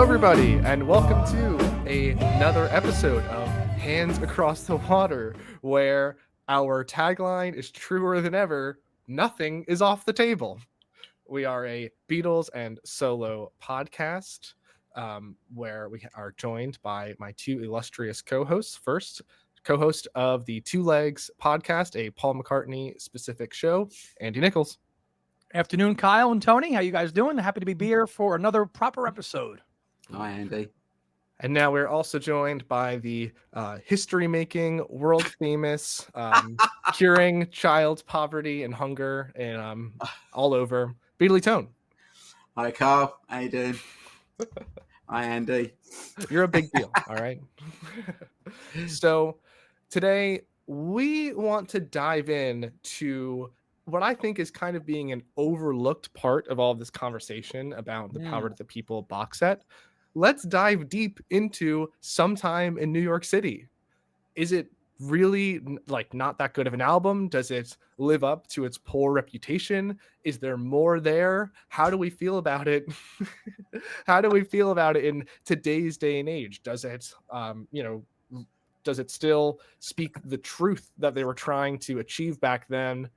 Hello, everybody, and welcome to another episode of Hands Across the Water, where our tagline is truer than ever: nothing is off the table. We are a Beatles and solo podcast where we are joined by my two illustrious co-hosts. First, co-host of the Two Legs podcast, a Paul McCartney specific show, Andy Nichols. Afternoon, Kyle and Tony. How you guys doing? Happy to be here for another proper episode. Hi, Andy. And now we're also joined by the history-making, world-famous, curing child poverty and hunger and all over, Beatley Tone. Hi, Carl. How you doing? Hi, Andy. You're a big deal, all right? So today we want to dive in to what I think is kind of being an overlooked part of all of this conversation about the Power to the People box set. Let's dive deep into Sometime in New York City. Is it really not that good of an album? Does it live up to its poor reputation? Is there more there? How do we feel about it? How do we feel about it in today's day and age? Does it, does it still speak the truth that they were trying to achieve back then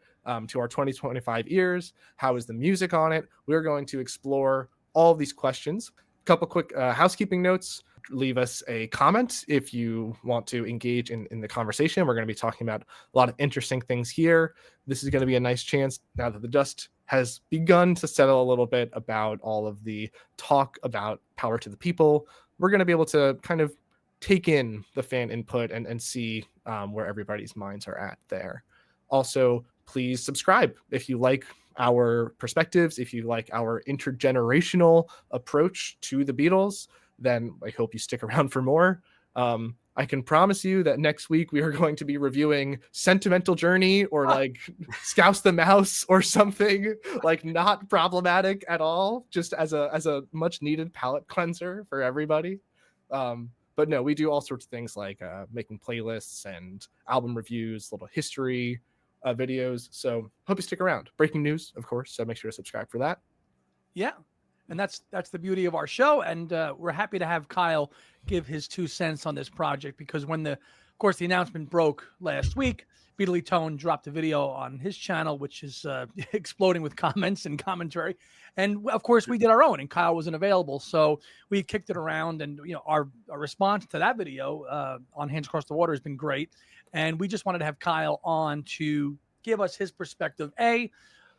to our 2025 ears? How is the music on it? We're going to explore all of these questions. A couple quick housekeeping notes. Leave us a comment if you want to engage in the conversation. We're going to be talking about a lot of interesting things here. This is going to be a nice chance, now that the dust has begun to settle a little bit about all of the talk about Power to the People. We're going to be able to kind of take in the fan input and see where everybody's minds are at there. Also, please subscribe if you like our perspectives, if you like our intergenerational approach to the Beatles. Then I hope you stick around for more. I can promise you that next week we are going to be reviewing Sentimental Journey or Scouse the Mouse or something not problematic at all, just as a much needed palate cleanser for everybody. But no, we do all sorts of things like making playlists and album reviews, little history videos. So hope you stick around. Breaking news, of course. So make sure to subscribe for that. Yeah. And that's the beauty of our show. And we're happy to have Kyle give his 2 cents on this project, because when the announcement broke last week, Beatley Tone dropped a video on his channel, which is exploding with comments and commentary. And of course we did our own, and Kyle wasn't available. So we kicked it around, and our response to that video on Hands Across the Water has been great. And we just wanted to have Kyle on to give us his perspective,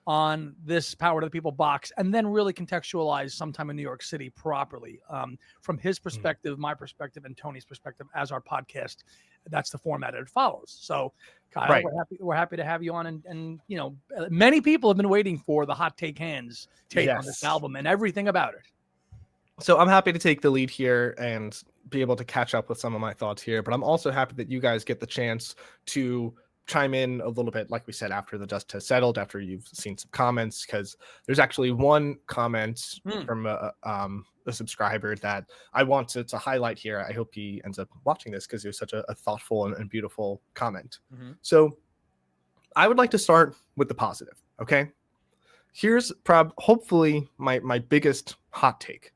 on this Power to the People box, and then really contextualize Sometime in New York City properly. From his perspective, my perspective, and Tony's perspective as our podcast. That's the format it follows. So, Kyle, right. we're happy to have you on. And many people have been waiting for the Hot Take Hands take on this album and everything about it. So I'm happy to take the lead here and be able to catch up with some of my thoughts here, but I'm also happy that you guys get the chance to chime in a little bit, like we said, after the dust has settled, after you've seen some comments, because there's actually one comment from a subscriber that I want to highlight here. I hope he ends up watching this, because it was such a thoughtful and beautiful comment. So I would like to start with the positive. Okay, here's hopefully my biggest hot take.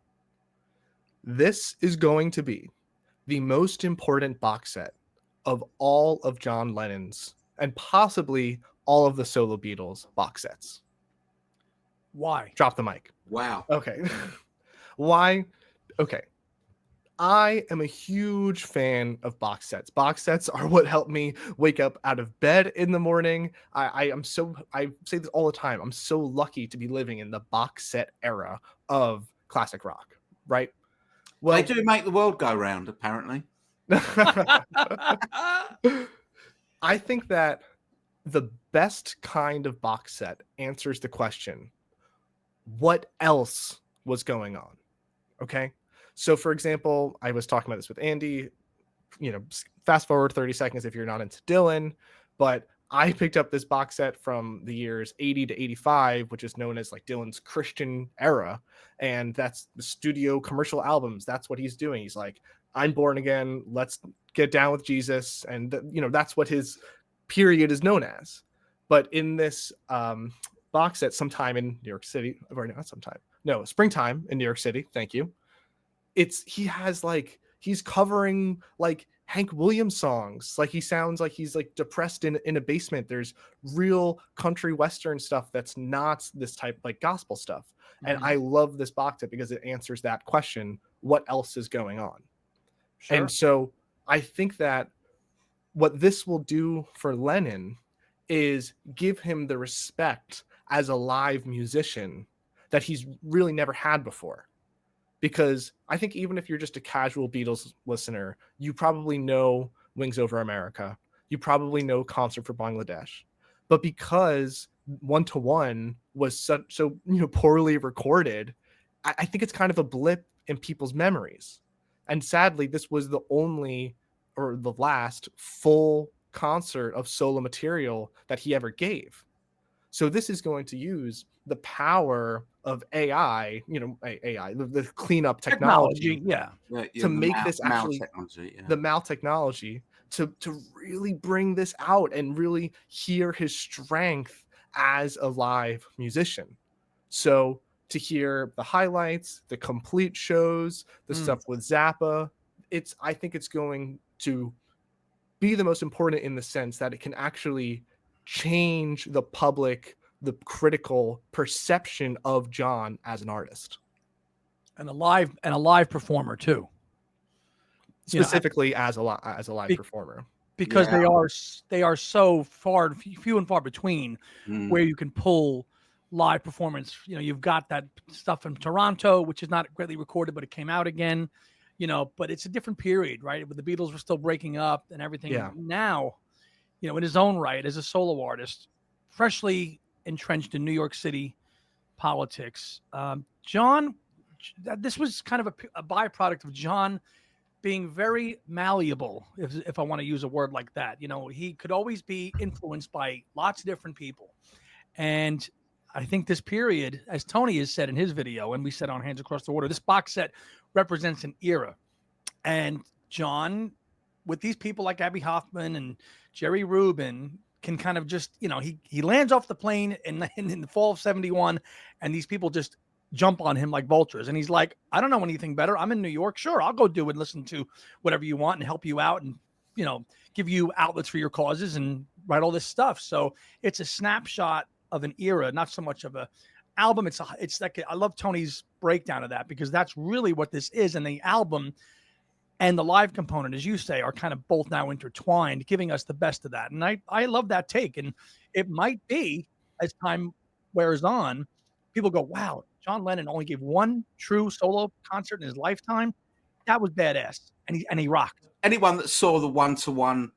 This is going to be the most important box set of all of John Lennon's and possibly all of the solo Beatles box sets. Why? Drop the mic. Wow. Okay. Why? Okay. I am a huge fan of box sets. Box sets are what help me wake up out of bed in the morning. I say this all the time. I'm so lucky to be living in the box set era of classic rock, right? Well, they do make the world go round, apparently. I think that the best kind of box set answers the question, what else was going on? Okay. So for example, I was talking about this with Andy, fast forward 30 seconds if you're not into Dylan, but I picked up this box set from the years 80 to 85, which is known as Dylan's Christian era. And that's the studio commercial albums. That's what he's doing. He's like, I'm born again. Let's get down with Jesus. And, that's what his period is known as. But in this box set, sometime in New York City, or not sometime, no, springtime in New York City. Thank you. he has like he's covering like Hank Williams songs. Like he sounds like he's like depressed in a basement. There's real country western stuff that's not this type like gospel stuff. And Mhm. I love this box set because it answers that question, what else is going on? And Sure. so I think that what this will do for Lennon is give him the respect as a live musician that he's really never had before. Because I think even if you're just a casual Beatles listener, you probably know Wings Over America. You probably know Concert for Bangladesh. But because One to One was so poorly recorded, I think it's kind of a blip in people's memories. And sadly, this was the only or the last full concert of solo material that he ever gave. So this is going to use the power of AI, AI, the cleanup Technology, technology yeah. Yeah, to the make this mal actually technology. Yeah. the mal technology to really bring this out and really hear his strength as a live musician. So to hear the highlights, the complete shows, the Mm. stuff with Zappa, I think it's going to be the most important in the sense that it can actually change the public, the critical perception of John as an artist, And a live performer too. You know, specifically as a live be, performer. because Yeah. they are so few and far between Mm. where you can pull live performance. You've got that stuff in Toronto, which is not greatly recorded, but it came out again. But it's a different period, right? But the Beatles were still breaking up and everything. Yeah. Now, in his own right, as a solo artist, freshly entrenched in New York City politics, John, this was kind of a byproduct of John being very malleable, if I want to use a word like that. He could always be influenced by lots of different people. And I think this period, as Tony has said in his video, and we said on Hands Across the Water, this box set represents an era. And John, with these people like Abby Hoffman and Jerry Rubin, can kind of just, he lands off the plane in the fall of 71, and these people just jump on him like vultures. And he's like, I don't know anything better. I'm in New York. Sure, I'll go do it and listen to whatever you want and help you out and, give you outlets for your causes and write all this stuff. So it's a snapshot of an era, not so much of a album. It's like, I love Tony's breakdown of that, because that's really what this is. And the album and the live component, as you say, are kind of both now intertwined, giving us the best of that. And I love that take. And it might be, as time wears on, people go, wow, John Lennon only gave one true solo concert in his lifetime. That was badass. And he rocked. Anyone that saw the one-to-one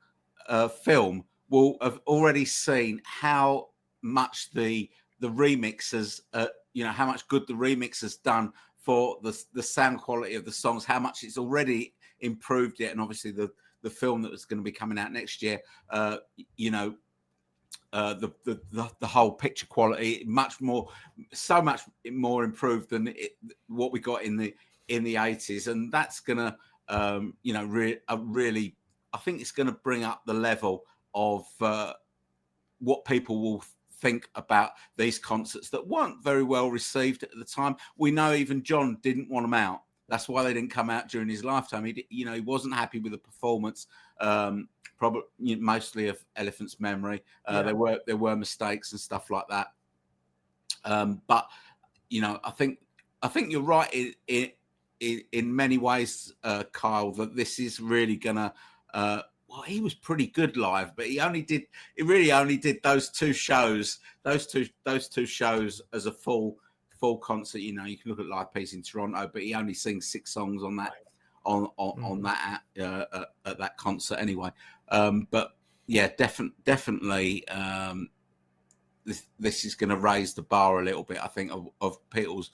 film will have already seen how much the remixers, how much good the remix has done for the sound quality of the songs, how much it's already improved it. And obviously the film that was going to be coming out next year, the whole picture quality so much more improved than what we got in the 80s. And that's gonna really, I think it's going to bring up the level of what people will think about these concerts that weren't very well received at the time. We know even John didn't want them out. That's why they didn't come out during his lifetime. He wasn't happy with the performance, probably mostly of Elephant's Memory. There were mistakes and stuff like that. But I think you're right in many ways, Kyle, that this is really gonna. Well, he was pretty good live, but he really only did those two shows as a full concert. You can look at Live Piece in Toronto, but he only sings 6 songs on that at that concert anyway. But yeah, definitely this is going to raise the bar a little bit, I think, of people's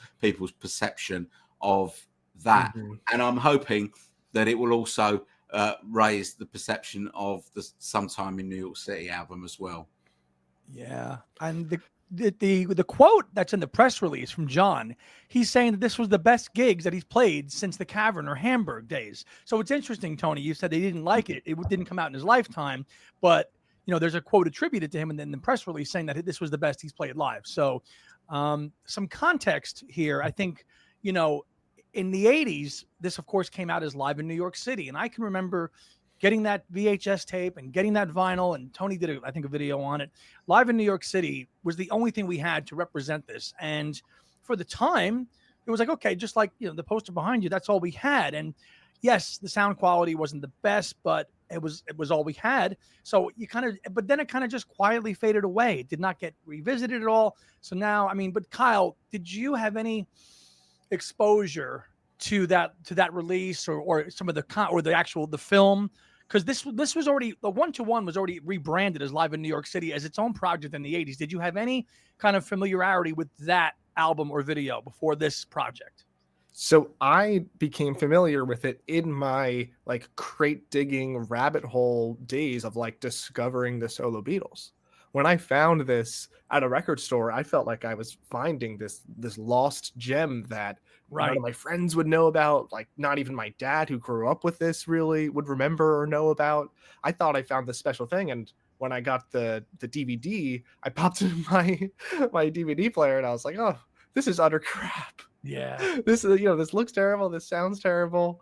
perception of that. And I'm hoping that it will also raise the perception of the Sometime in New York City album as well. Yeah. And the quote that's in the press release from John, he's saying that this was the best gigs that he's played since the Cavern or Hamburg days. So it's interesting, Tony, you said they didn't like it. It didn't come out in his lifetime, but there's a quote attributed to him and then the press release saying that this was the best he's played live. So some context here, I think, in the 80s, this, of course, came out as Live in New York City. And I can remember getting that VHS tape and getting that vinyl. And Tony did, I think, a video on it. Live in New York City was the only thing we had to represent this. And for the time, it was like, okay, just like, the poster behind you, that's all we had. And yes, the sound quality wasn't the best, but it was all we had. So but then it kind of just quietly faded away. It did not get revisited at all. So now, I mean, but Kyle, did you have any exposure to that release or some of the film? Because this was already, the 1-2-1 was already rebranded as Live in New York City as its own project in the 80s. Did you have any kind of familiarity with that album or video before this project? So I became familiar with it in my like crate digging rabbit hole days of like discovering the solo Beatles. When I found this at a record store, I felt like I was finding this lost gem that none of my friends would know about. Like not even my dad, who grew up with this, really would remember or know about. I thought I found this special thing, and when I got the DVD, I popped in my DVD player, and I was like, oh, this is utter crap. Yeah. This this looks terrible. This sounds terrible.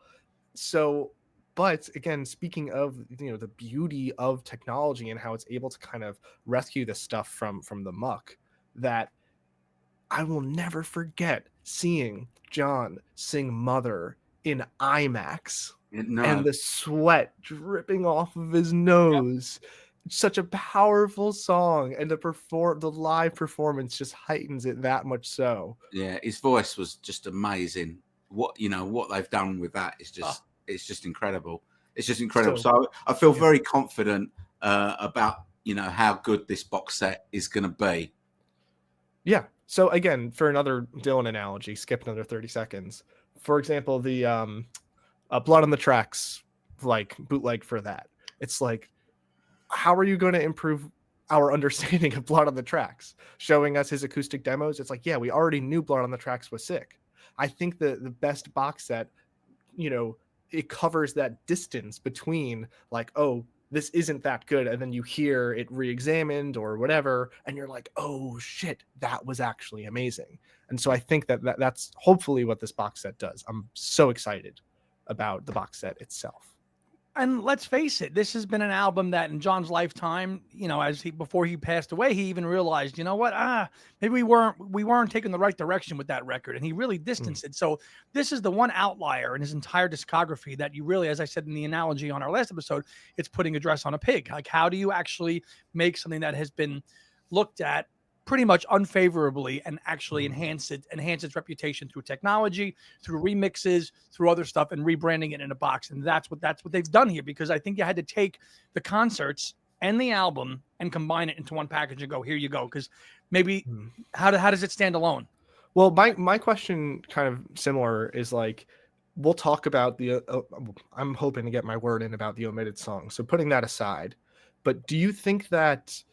So, but again, speaking of, the beauty of technology and how it's able to kind of rescue this stuff from the muck, that I will never forget seeing John sing Mother in IMAX and the sweat dripping off of his nose. Yep. Such a powerful song, and the live performance just heightens it that much so. Yeah, his voice was just amazing. What they've done with that is just it's just incredible. It's just incredible. So I feel very confident about how good this box set is going to be. Yeah. So again, for another Dylan analogy, skip another 30 seconds. For example, the Blood on the Tracks like bootleg for that. It's like, how are you going to improve our understanding of Blood on the Tracks? Showing us his acoustic demos, it's like, yeah, we already knew Blood on the Tracks was sick. I think the best box set, it covers that distance between like, oh, this isn't that good, and then you hear it re-examined or whatever, and you're like, oh shit, that was actually amazing. And so I think that's hopefully what this box set does. I'm so excited about the box set itself. And let's face it, this has been an album that in John's lifetime, before he passed away, he even realized, maybe we weren't taking the right direction with that record, and he really distanced it. So this is the one outlier in his entire discography that you really, as I said in the analogy on our last episode, it's putting a dress on a pig. Like, how do you actually make something that has been looked at pretty much unfavorably and actually enhance its reputation through technology, through remixes, through other stuff, and rebranding it in a box? And that's what they've done here, because I think you had to take the concerts and the album and combine it into one package and go, here you go. Because maybe how does it stand alone? Well, my question kind of similar is like, we'll talk about I'm hoping to get my word in about the omitted song. So putting that aside, but do you think that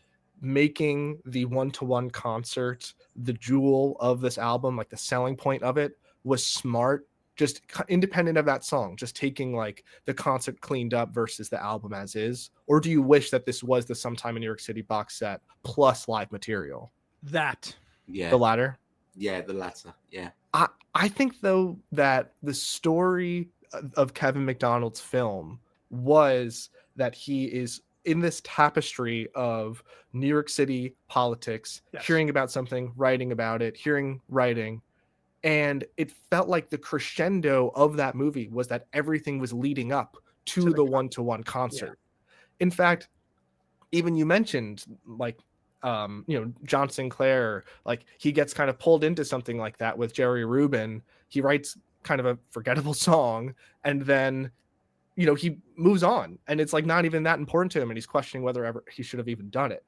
making the 1-to-1 concert the jewel of this album, like the selling point of it, was smart, just independent of that song, just taking like the concert cleaned up versus the album as is? Or do you wish that this was the Sometime in New York City box set plus live material? The latter. Yeah, the latter. Yeah. I think though that the story of Kevin McDonald's film was that he is in this tapestry of New York City politics, hearing about something, writing about it, writing. And it felt like the crescendo of that movie was that everything was leading up to the 1-to-1 concert. Yeah. In fact, even you mentioned like, John Sinclair, like he gets kind of pulled into something like that with Jerry Rubin. He writes kind of a forgettable song, and then he moves on, and it's like not even that important to him, and he's questioning whether ever he should have even done it.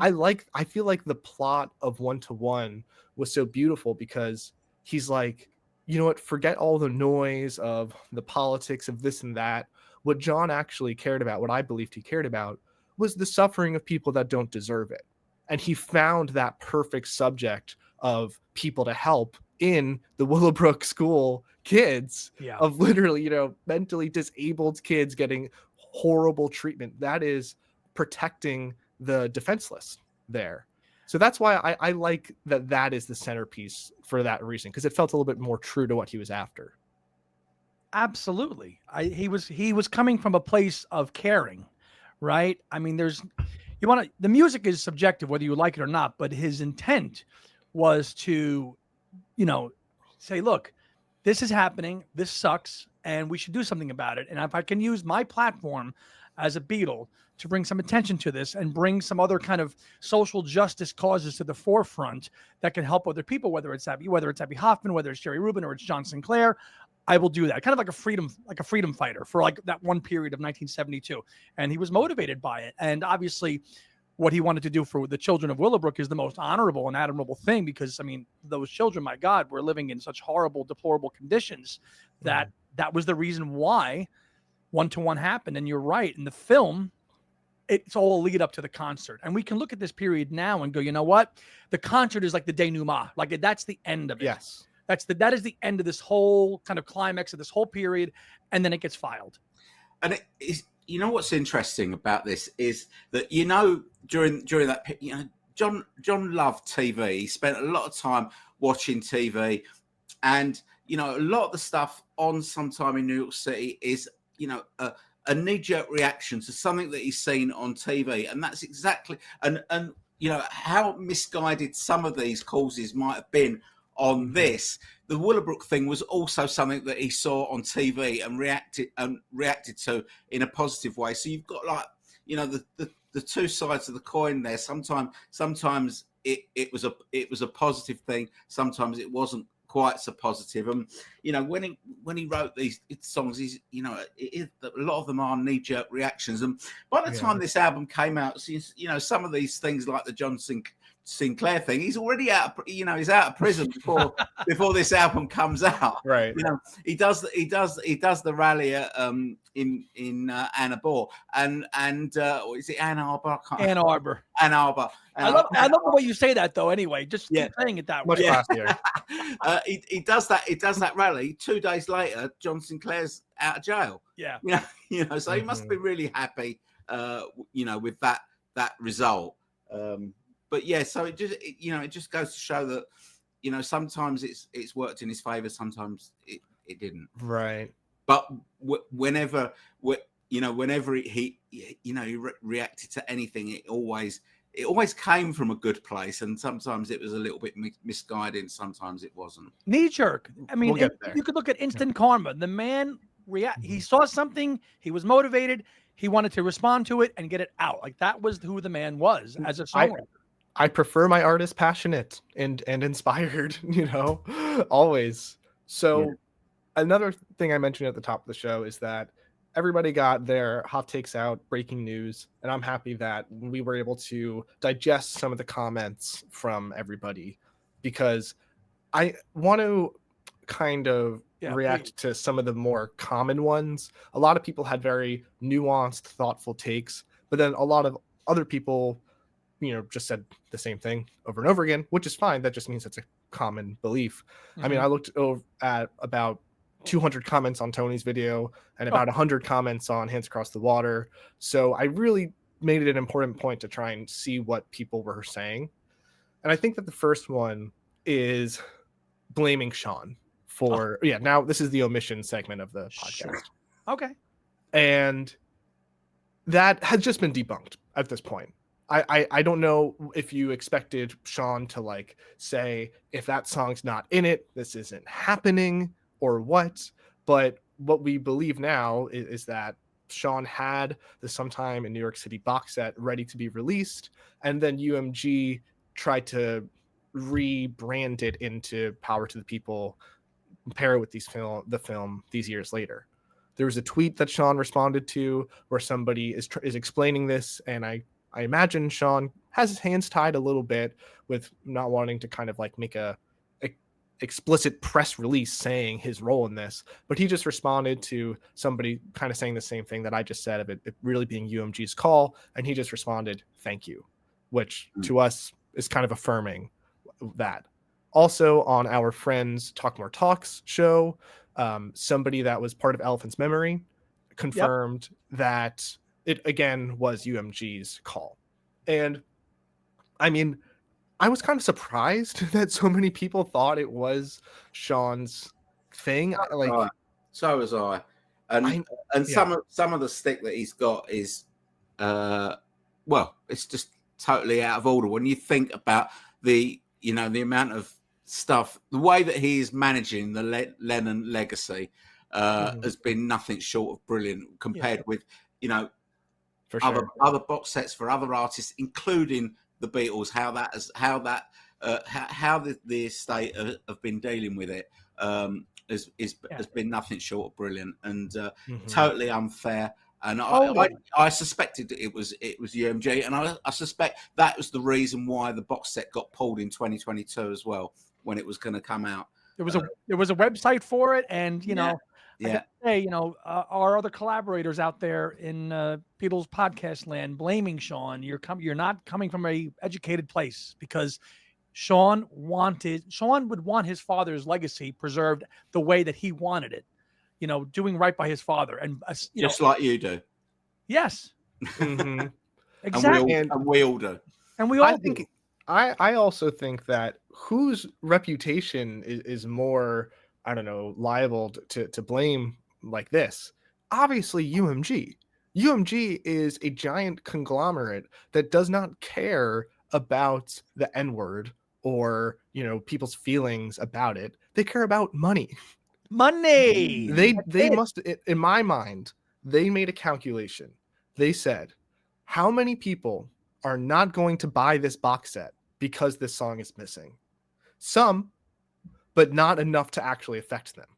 I feel like the plot of 1-to-1 was so beautiful because he's like, you know what, forget all the noise of the politics of this and that. What John actually cared about, what I believed he cared about, was the suffering of people that don't deserve it. And he found that perfect subject of people to help in the Willowbrook school kids, of literally, mentally disabled kids getting horrible treatment. That is protecting the defenseless there. So that's why I like that is the centerpiece for that reason, because it felt a little bit more true to what he was after. Absolutely. He was coming from a place of caring, right? I mean, the music is subjective whether you like it or not, but his intent was to, you know, say, look, this is happening, this sucks, and we should do something about it. And if I can use my platform as a Beatle to bring some attention to this and bring some other kind of social justice causes to the forefront that can help other people, whether it's Abby Hoffman, whether it's Jerry Rubin or it's John Sinclair, I will do that. Kind of like a freedom fighter for like that one period of 1972. And he was motivated by it. And obviously what he wanted to do for the children of Willowbrook is the most honorable and admirable thing, because I mean, those children, my God, were living in such horrible, deplorable conditions that that was the reason why one-to-one happened. And you're right. In the film, it's all a lead up to the concert. And we can look at this period now and go, you know what? The concert is like the denouement. Like that's the end of it. Yes. That is the end of this whole kind of climax of this whole period, and then it gets filed. And it is, you know, what's interesting about this is that, during that, John loved TV. He spent a lot of time watching TV, and a lot of the stuff on Sometime in New York City is a knee-jerk reaction to something that he's seen on TV, and that's exactly and how misguided some of these causes might have been on this. The Willowbrook thing was also something that he saw on TV and reacted to in a positive way. So you've got the two sides of the coin there. Sometimes it was a positive thing. Sometimes it wasn't quite so positive. And when he wrote these songs, a lot of them are knee-jerk reactions. And by the time this album came out, some of these things like the John Sinclair thing, he's already he's out of prison before this album comes out. Right. He does the rally at, in Ann Arbor and is it Ann Arbor? Ann Arbor. Ann Arbor. I love the way you say that though. Anyway, just keep saying it that way. Much classier. He does that rally. 2 days later, John Sinclair's out of jail. Yeah. So he must be really happy, with that result. But yeah, so it just goes to show that, sometimes it's worked in his favor, sometimes it didn't. Right. But whenever he reacted to anything, it always came from a good place, and sometimes it was a little bit misguided, sometimes it wasn't. Knee jerk. I mean, We'll you could look at instant karma. The man he saw something, he was motivated, he wanted to respond to it and get it out. Like that was who the man was as a songwriter. I prefer my artists passionate and inspired, always. So another thing I mentioned at the top of the show is that everybody got their hot takes out, breaking news, and I'm happy that we were able to digest some of the comments from everybody, because I want to kind of react to some of the more common ones. A lot of people had very nuanced, thoughtful takes, but then a lot of other people just said the same thing over and over again, which is fine. That just means it's a common belief. I mean, I looked at about 200 comments on Tony's video and about 100 comments on Hands Across the Water. So I really made it an important point to try and see what people were saying. And I think that the first one is blaming Sean for, now this is the omission segment of the podcast. Sure. Okay. And that has just been debunked at this point. I don't know if you expected Sean to say, if that song's not in it, this isn't happening or what. But what we believe now is that Sean had the Sometime in New York City box set ready to be released. And then UMG tried to rebrand it into Power to the People, pair it with the film these years later. There was a tweet that Sean responded to where somebody is explaining this, and I imagine Sean has his hands tied a little bit with not wanting to kind of make a explicit press release saying his role in this, but he just responded to somebody kind of saying the same thing that I just said of it really being UMG's call, and he just responded, "Thank you," which to us is kind of affirming that. Also on our friends Talk More Talks show, somebody that was part of Elephant's Memory confirmed that it again was UMG's call. And I mean, I was kind of surprised that so many people thought it was Sean's thing. So was I. And I and yeah. some of the stick that he's got is well, it's just totally out of order when you think about the the amount of stuff, the way that he is managing the Lennon legacy Mhm. has been nothing short of brilliant Yeah. compared with For other sure. other box sets for other artists, including the Beatles. How the estate have been dealing with it Yeah. has been nothing short of brilliant and Mhm. totally unfair. And Totally. I suspected that it was UMG, and I suspect that was the reason why the box set got pulled in 2022 as well when it was going to come out. There was a website for it, and Yeah, I yeah. gotta say, our other collaborators out there in Beatles podcast land blaming Sean. You're not coming from a educated place, because Sean would want his father's legacy preserved the way that he wanted it. Doing right by his father, and Just like you do, yes, Mhm. exactly, And and we all do. and we I all think do. I also think that whose reputation is more, I don't know, liable to blame like this. Obviously UMG. UMG is a giant conglomerate that does not care about the N-word or, people's feelings about it. They care about money. Money. They That's it. must, in my mind, they made a calculation. They said, how many people are not going to buy this box set because this song is missing? Some, but not enough to actually affect them.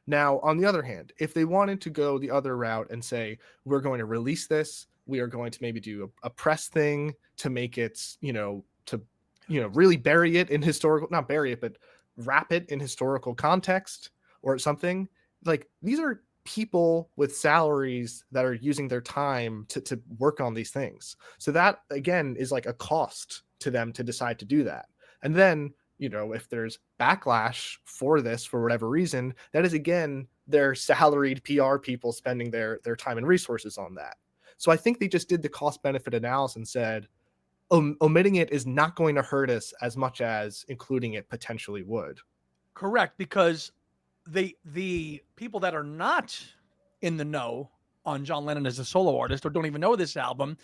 Now, on the other hand, if they wanted to go the other route and say, we're going to release this, we are going to maybe do a press thing to make it, really bury it in historical, not bury it, but wrap it in historical context or something. Like, these are people with salaries that are using their time to work on these things. So that, again, is like a cost to them to decide to do that. And then, if there's backlash for this for whatever reason, that is, again, their salaried PR people spending their time and resources on that. So I think they just did the cost benefit analysis and said, omitting it is not going to hurt us as much as including it potentially would. Correct, because the people that are not in the know on John Lennon as a solo artist, or don't even know this album,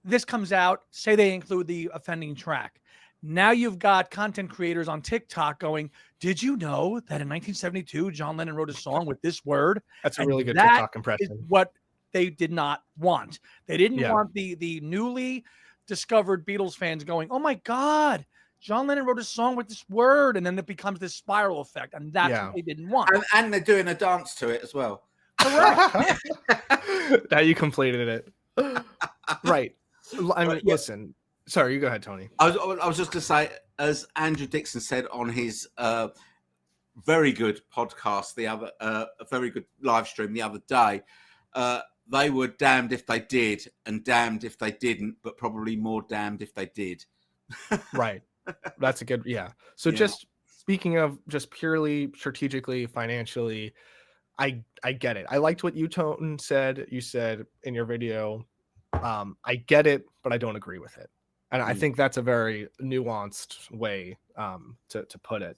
this comes out, say they include the offending track. Now you've got content creators on TikTok going, did you know that in 1972 John Lennon wrote a song with this word? That's a And really good that TikTok is impression. what they did not want. They didn't Yeah. want the newly discovered Beatles fans going, oh my God, John Lennon wrote a song with this word, and then it becomes this spiral effect, and that's Yeah. what they didn't want. And they're doing a dance to it as well. Correct. Now you completed it. Right. I mean, Yeah. listen. Sorry, you go ahead, Tony. I was just going to say, as Andrew Dixon said on his very good podcast, a very good live stream the other day, they were damned if they did and damned if they didn't, but probably more damned if they did. Right. That's a good, yeah. So Yeah. just speaking of just purely strategically, financially, I get it. I liked what you, Tone, said. You said in your video, I get it, but I don't agree with it. And I think that's a very nuanced way to put it.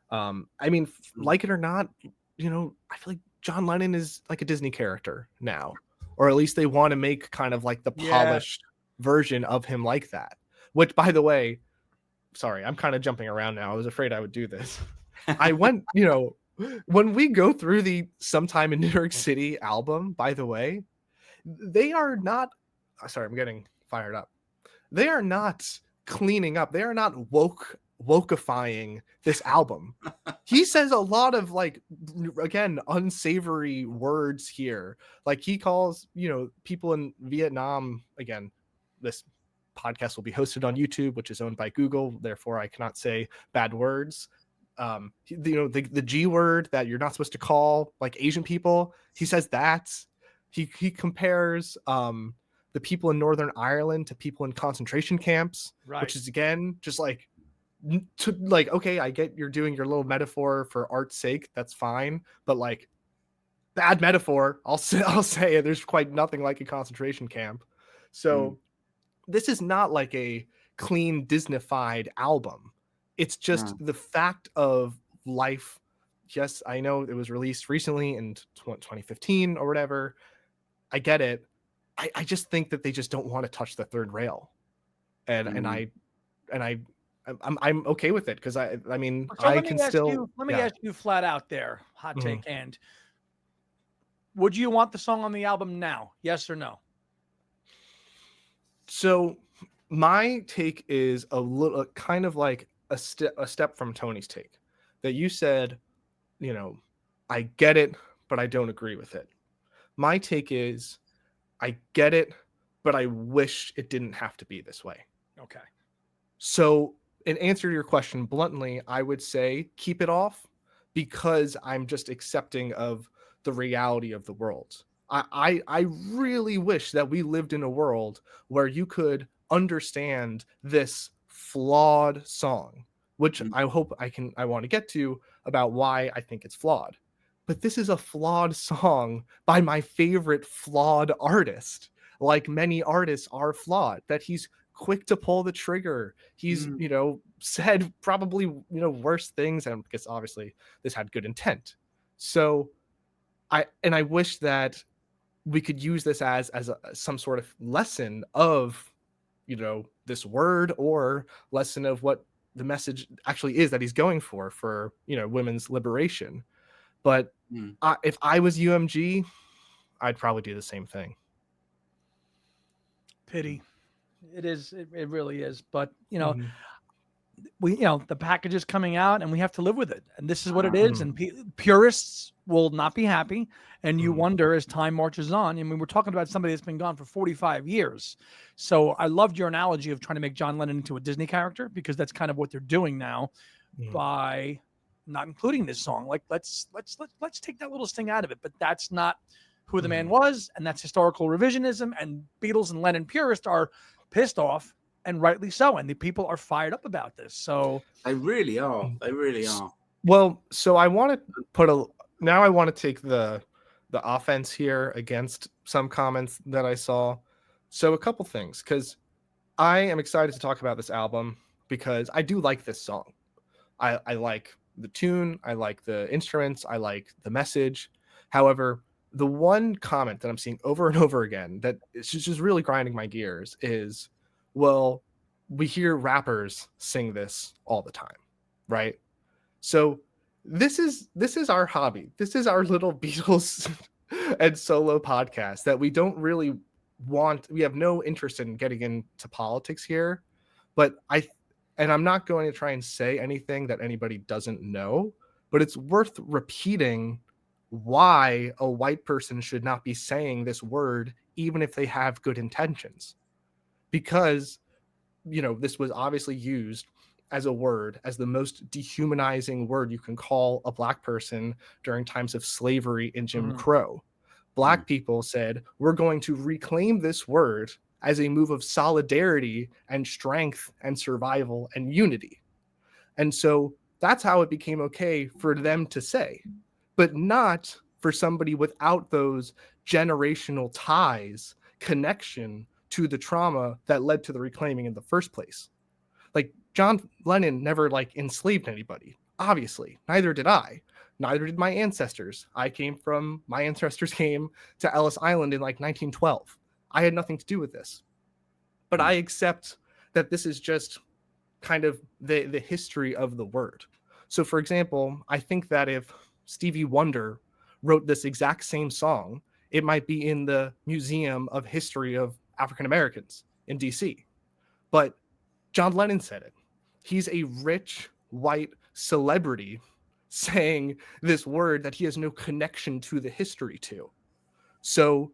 I mean, like it or not, I feel like John Lennon is like a Disney character now, or at least they want to make kind of like the polished version of him like that. Which, by the way, sorry, I'm kind of jumping around now. I was afraid I would do this. I went, when we go through the Sometime in New York City album, by the way, they are not, sorry, I'm getting fired up. They are not cleaning up. They are not wokeifying this album. He says a lot of, like, again, unsavory words here. Like, he calls, people in Vietnam, again, this podcast will be hosted on YouTube, which is owned by Google. Therefore, I cannot say bad words. The G word that you're not supposed to call, like, Asian people. He says that. He compares the people in Northern Ireland to people in concentration camps, Right. which is, again, just like, okay, I get you're doing your little metaphor for art's sake. That's fine. But, like, bad metaphor. I'll say there's quite nothing like a concentration camp. So this is not like a clean Disneyfied album. It's just the fact of life yes, I know it was released recently in 2015 or whatever. I get it. I just think that they just don't want to touch the third rail. And I'm okay with it because I mean So I let can me ask still you, ask you flat out there, hot take and would you want the song on the album now? Yes or no? So my take is a little kind of like a step from Tony's take that you said, you know, I get it, but I don't agree with it. My take is I get it, but I wish it didn't have to be this way. Okay. So, in answer to your question bluntly, I would say keep it off because I'm just accepting of the reality of the world. I really wish that we lived in a world where you could understand this flawed song, which I hope I want to get to about why I think it's flawed. But this is a flawed song by my favorite flawed artist. Like many artists are flawed, that he's quick to pull the trigger. He's, said probably, worse things. And I guess obviously this had good intent. So I wish that we could use this as some sort of lesson of, this word or lesson of what the message actually is that he's going for, women's liberation. But if I was UMG, I'd probably do the same thing. Pity. It is. It really is. But, the package is coming out and we have to live with it. And this is what it is. And purists will not be happy. And you wonder as time marches on. I mean, we're talking about somebody that's been gone for 45 years. So I loved your analogy of trying to make John Lennon into a Disney character, because that's kind of what they're doing now by not including this song. Like, let's take that little sting out of it. But that's not who the man was. And that's historical revisionism. And Beatles and Lennon purists are pissed off. And rightly so. And the people are fired up about this. So they really are. They really are. Well, so I want to I want to take the offense here against some comments that I saw. So a couple things, because I am excited to talk about this album because I do like this song. I like the tune. I like the instruments. I like the message. However, the one comment that I'm seeing over and over again that is just really grinding my gears is, well, we hear rappers sing this all the time, right? So this is our hobby. This is our little Beatles and solo podcast that we don't really want. We have no interest in getting into politics here, but I'm not going to try and say anything that anybody doesn't know, but it's worth repeating why a white person should not be saying this word, even if they have good intentions. Because, this was obviously used as a word, as the most dehumanizing word you can call a black person during times of slavery and Jim Crow. Black people said, we're going to reclaim this word as a move of solidarity and strength and survival and unity. And so that's how it became okay for them to say, but not for somebody without those generational ties, connection to the trauma that led to the reclaiming in the first place. Like, John Lennon never enslaved anybody. Obviously, neither did I. Neither did my ancestors. My ancestors came to Ellis Island in 1912. I had nothing to do with this. But I accept that this is just kind of the history of the word. So, for example, I think that if Stevie Wonder wrote this exact same song, it might be in the Museum of History of African Americans in DC. But John Lennon said it. He's a rich white celebrity saying this word that he has no connection to the history to. So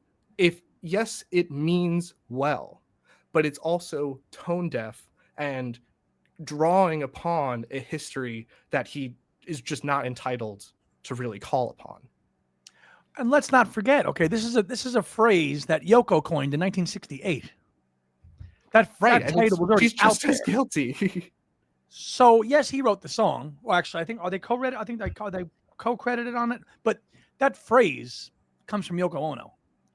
yes, it means well, but it's also tone deaf and drawing upon a history that he is just not entitled to really call upon. And let's not forget, okay, this is a phrase that Yoko coined in 1968. That title was already she's just as guilty. So yes, he wrote the song. Well, actually, I think they co-credited on it. But that phrase comes from Yoko Ono.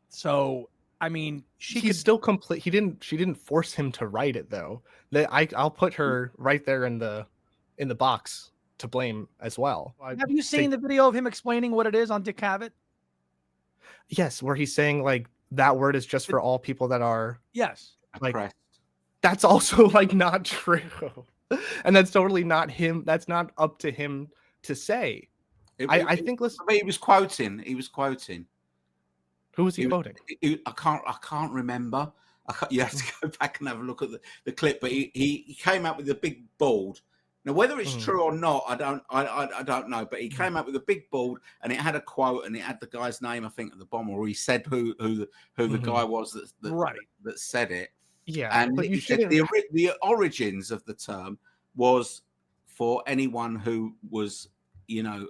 So I mean, still complete. She didn't force him to write it though. I'll put her right there in the box to blame as well. Have you seen the video of him explaining what it is on Dick Cavett? Yes, where he's saying like that word is just for all people that are Yes. like Oppressed. that's also like not true. And that's totally not him. That's not up to him to say. I think listen, I mean, he was quoting. He was quoting. who was he quoting? I can't remember. You have to go back and have a look at the clip. But he came out with a big board. Now, whether it's true or not, I don't know. But he came out with a big board, and it had a quote, and it had the guy's name, I think, at the bottom, or he said who the guy was that said it. Yeah, and but he said the origins of the term was for anyone who was, an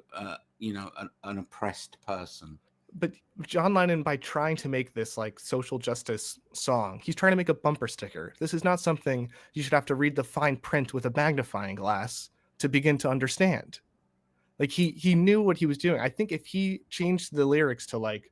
oppressed person. But John Lennon, by trying to make this like social justice song, he's trying to make a bumper sticker. This is not something you should have to read the fine print with a magnifying glass to begin to understand. Like he knew what he was doing. I think if he changed the lyrics to like,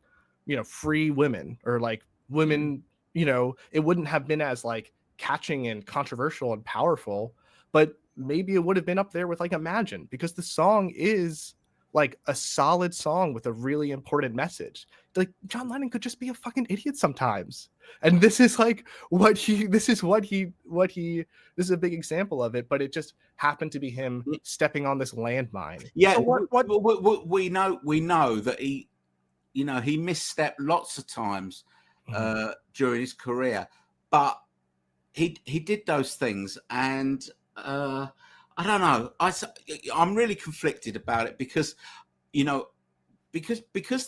free women or like women, it wouldn't have been as like catching and controversial and powerful, but maybe it would have been up there with like Imagine, because the song is like a solid song with a really important message. Like John Lennon could just be a fucking idiot sometimes. And this is like this is a big example of it, but it just happened to be him stepping on this landmine. Yeah. So we know that he misstepped lots of times during his career, but he did those things. And I don't know. I'm really conflicted about it because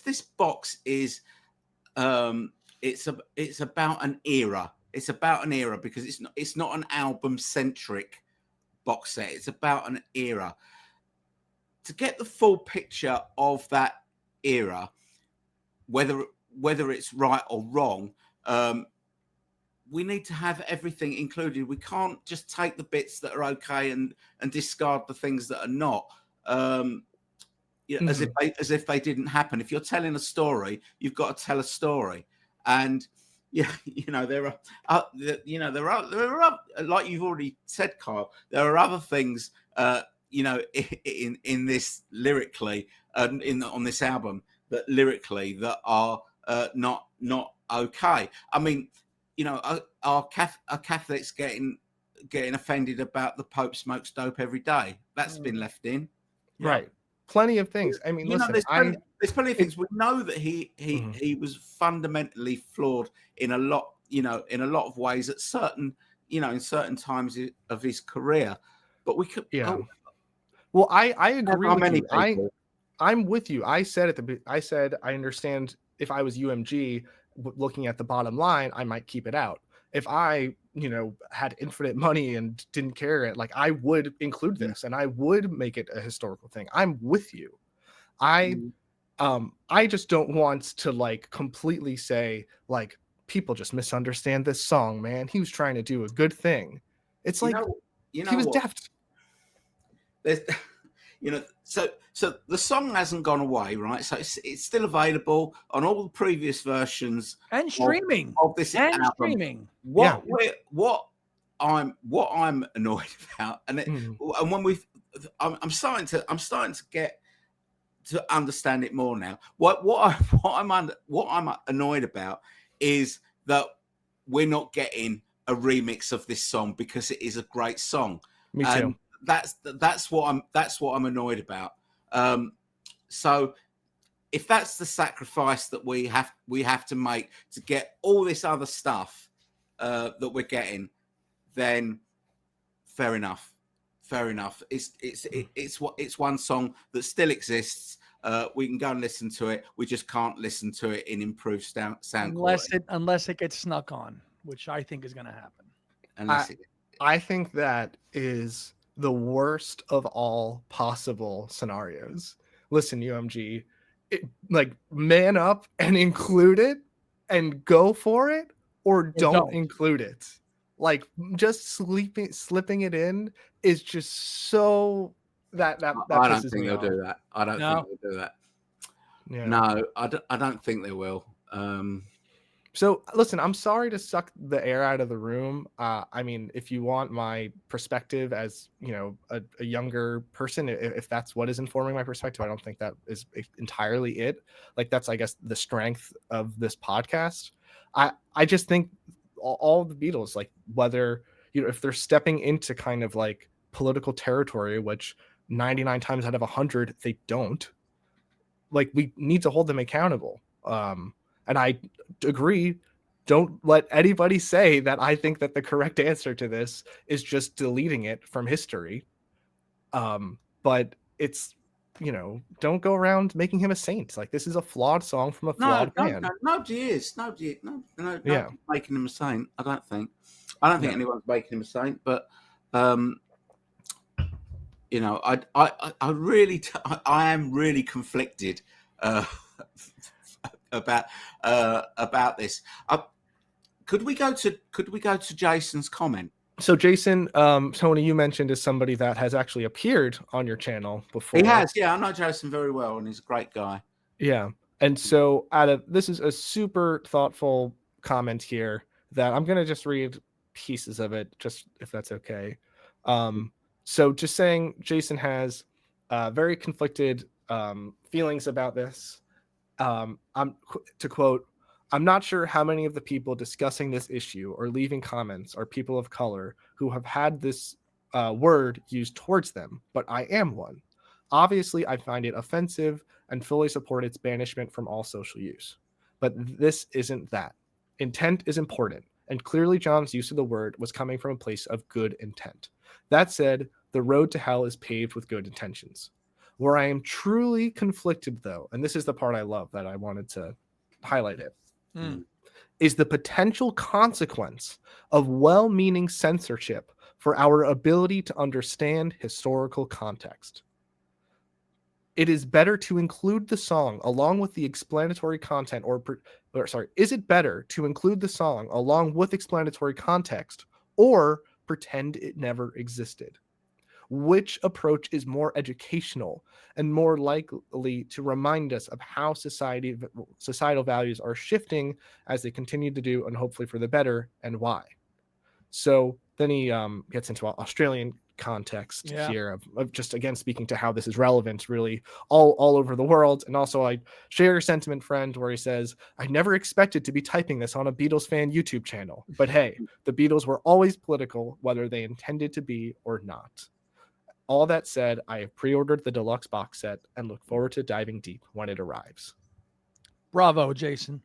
this box is it's about an era. It's about an era because it's not an album centric box set. It's about an era. To get the full picture of that era, whether it's right or wrong, we need to have everything included. We can't just take the bits that are okay and discard the things that are not. As if they didn't happen. If you're telling a story, you've got to tell a story. And there are like you've already said, Kyle. There are other things, in this lyrically, on this album that lyrically that are not okay. I mean, are Catholics getting offended about the Pope smokes dope every day? That's been left in, right? Plenty of things. I mean, listen, there's plenty of things. We know that he was fundamentally flawed in a lot of ways at certain in certain times of his career. But we could, well, I agree with you. People? I'm with you. I said I understand if I was UMG. Looking at the bottom line, I might keep it out. If I, had infinite money and didn't care, like I would include this and I would make it a historical thing. I'm with you. I just don't want to like completely say like people just misunderstand this song, man. He was trying to do a good thing. It's like he was deft. There's So the song hasn't gone away, right? So it's still available on all the previous versions and streaming of this album. Streaming. What I'm annoyed about, and when I'm starting to get to understand it more now. What I'm annoyed about is that we're not getting a remix of this song because it is a great song. Me too. That's what I'm annoyed about. So if that's the sacrifice that we have to make to get all this other stuff that we're getting, then fair enough. It's one song that still exists. We can go and listen to it. We just can't listen to it in improved sound quality. Unless it gets snuck on, which I think is going to happen. I think that is the worst of all possible scenarios. Listen, UMG, man up and include it and go for it, or don't include it. Like just slipping it in is just so that I don't think they'll do that. I don't think they'll do that. Yeah. No, I don't think they will. So listen, I'm sorry to suck the air out of the room. I mean, if you want my perspective as, you know, a younger person, if that's what is informing my perspective, I don't think that is entirely it. Like that's, I guess, the strength of this podcast. I just think all the Beatles, like whether, you know, if they're stepping into kind of like political territory, which 99 times out of 100 they don't, like we need to hold them accountable. And I agree. Don't let anybody say that I think that the correct answer to this is just deleting it from history. But it's, you know, don't go around making him a saint. Like this is a flawed song from a flawed man. Nobody is. Nobody, Yeah. making him a saint. I don't think. I don't think No. anyone's making him a saint. But you know, I really, I am really conflicted about this. Could we go to Jason's comment? So Jason, Tony, you mentioned is somebody that has actually appeared on your channel before. He has, yeah. I know Jason very well, and he's a great guy. Yeah. And so this is a super thoughtful comment here that I'm going to just read pieces of it, just if that's okay. So just saying Jason has very conflicted feelings about this. To quote, I'm not sure how many of the people discussing this issue or leaving comments are people of color who have had this word used towards them, but I am one. Obviously, I find it offensive and fully support its banishment from all social use. But this isn't that. Intent is important, and clearly John's use of the word was coming from a place of good intent. That said, the road to hell is paved with good intentions. Where I am truly conflicted, though, and this is the part I love that I wanted to highlight it, is the potential consequence of well-meaning censorship for our ability to understand historical context. It is better to include the song along with the explanatory content, is it better to include the song along with explanatory context or pretend it never existed? Which approach is more educational and more likely to remind us of how societal values are shifting as they continue to do, and hopefully for the better, and why? So then he gets into Australian context here of just, again, speaking to how this is relevant really all over the world. And also I share your sentiment, friend, where he says, I never expected to be typing this on a Beatles fan YouTube channel. But hey, the Beatles were always political, whether they intended to be or not. All that said, I have pre-ordered the deluxe box set and look forward to diving deep when it arrives. Bravo, Jason.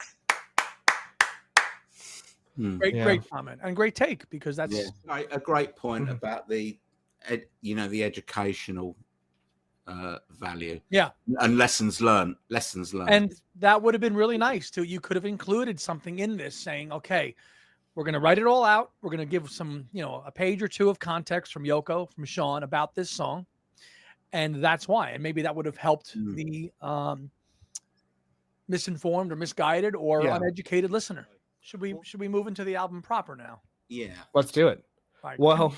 Great comment and great take, because that's a great point about the educational value. Yeah. And lessons learned. And that would have been really nice too. You could have included something in this saying, okay, we're going to write it all out. We're going to give some, a page or two of context from Yoko, from Sean about this song. And that's why. And maybe that would have helped the misinformed or misguided or uneducated listener. Should we move into the album proper now? Yeah. Let's do it. Right. Well,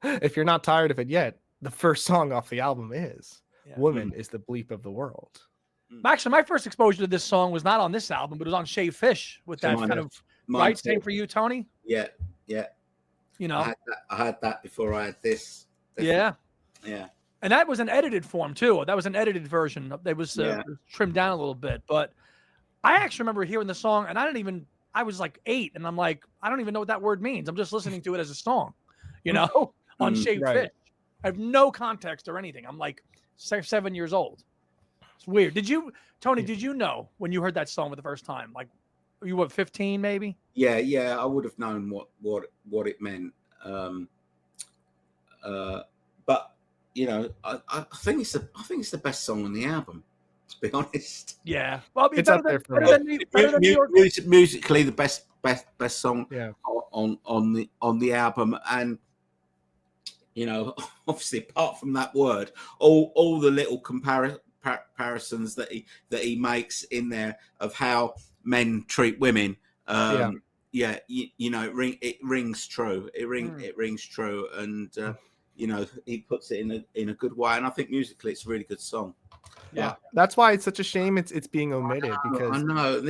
if you're not tired of it yet, the first song off the album is Woman is the Bleep of the World. Actually, my first exposure to this song was not on this album, but it was on Shaved Fish with that kind of right. Same for you, Tony? Yeah. I had that before I had this. Yeah. Yeah. And that was an edited form too. That was an edited version. It was trimmed down a little bit. But I actually remember hearing the song, and I was like 8, and I'm like, I don't even know what that word means. I'm just listening to it as a song, on Shaved Fish. I have no context or anything. I'm like 7 years old. It's weird. Tony, did you know when you heard that song for the first time? Like, you were 15 maybe? Yeah. I would have known what it meant. But I think it's the best song on the album, to be honest. Yeah. Well, it's up there for me. Musically, the best song on the album. And obviously, apart from that word, all the little comparisons that he makes in there of how men treat women, it rings true. It rings true, and he puts it in a good way. And I think musically, it's a really good song. Yeah, that's why it's such a shame it's being omitted, because I know.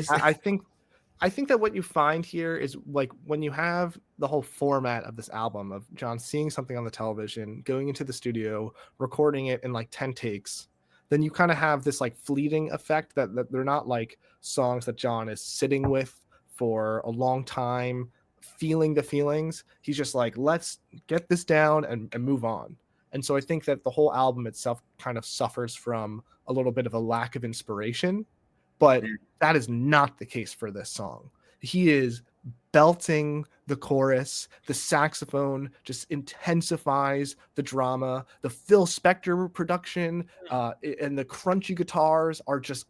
I think that what you find here is like when you have the whole format of this album of John seeing something on the television, going into the studio, recording it in like 10 takes, then you kind of have this like fleeting effect that they're not like songs that John is sitting with for a long time, feeling the feelings. He's just like, let's get this down and move on. And so I think that the whole album itself kind of suffers from a little bit of a lack of inspiration, but that is not the case for this song. He is belting the chorus. The saxophone just intensifies the drama. The Phil Spector production and the crunchy guitars are just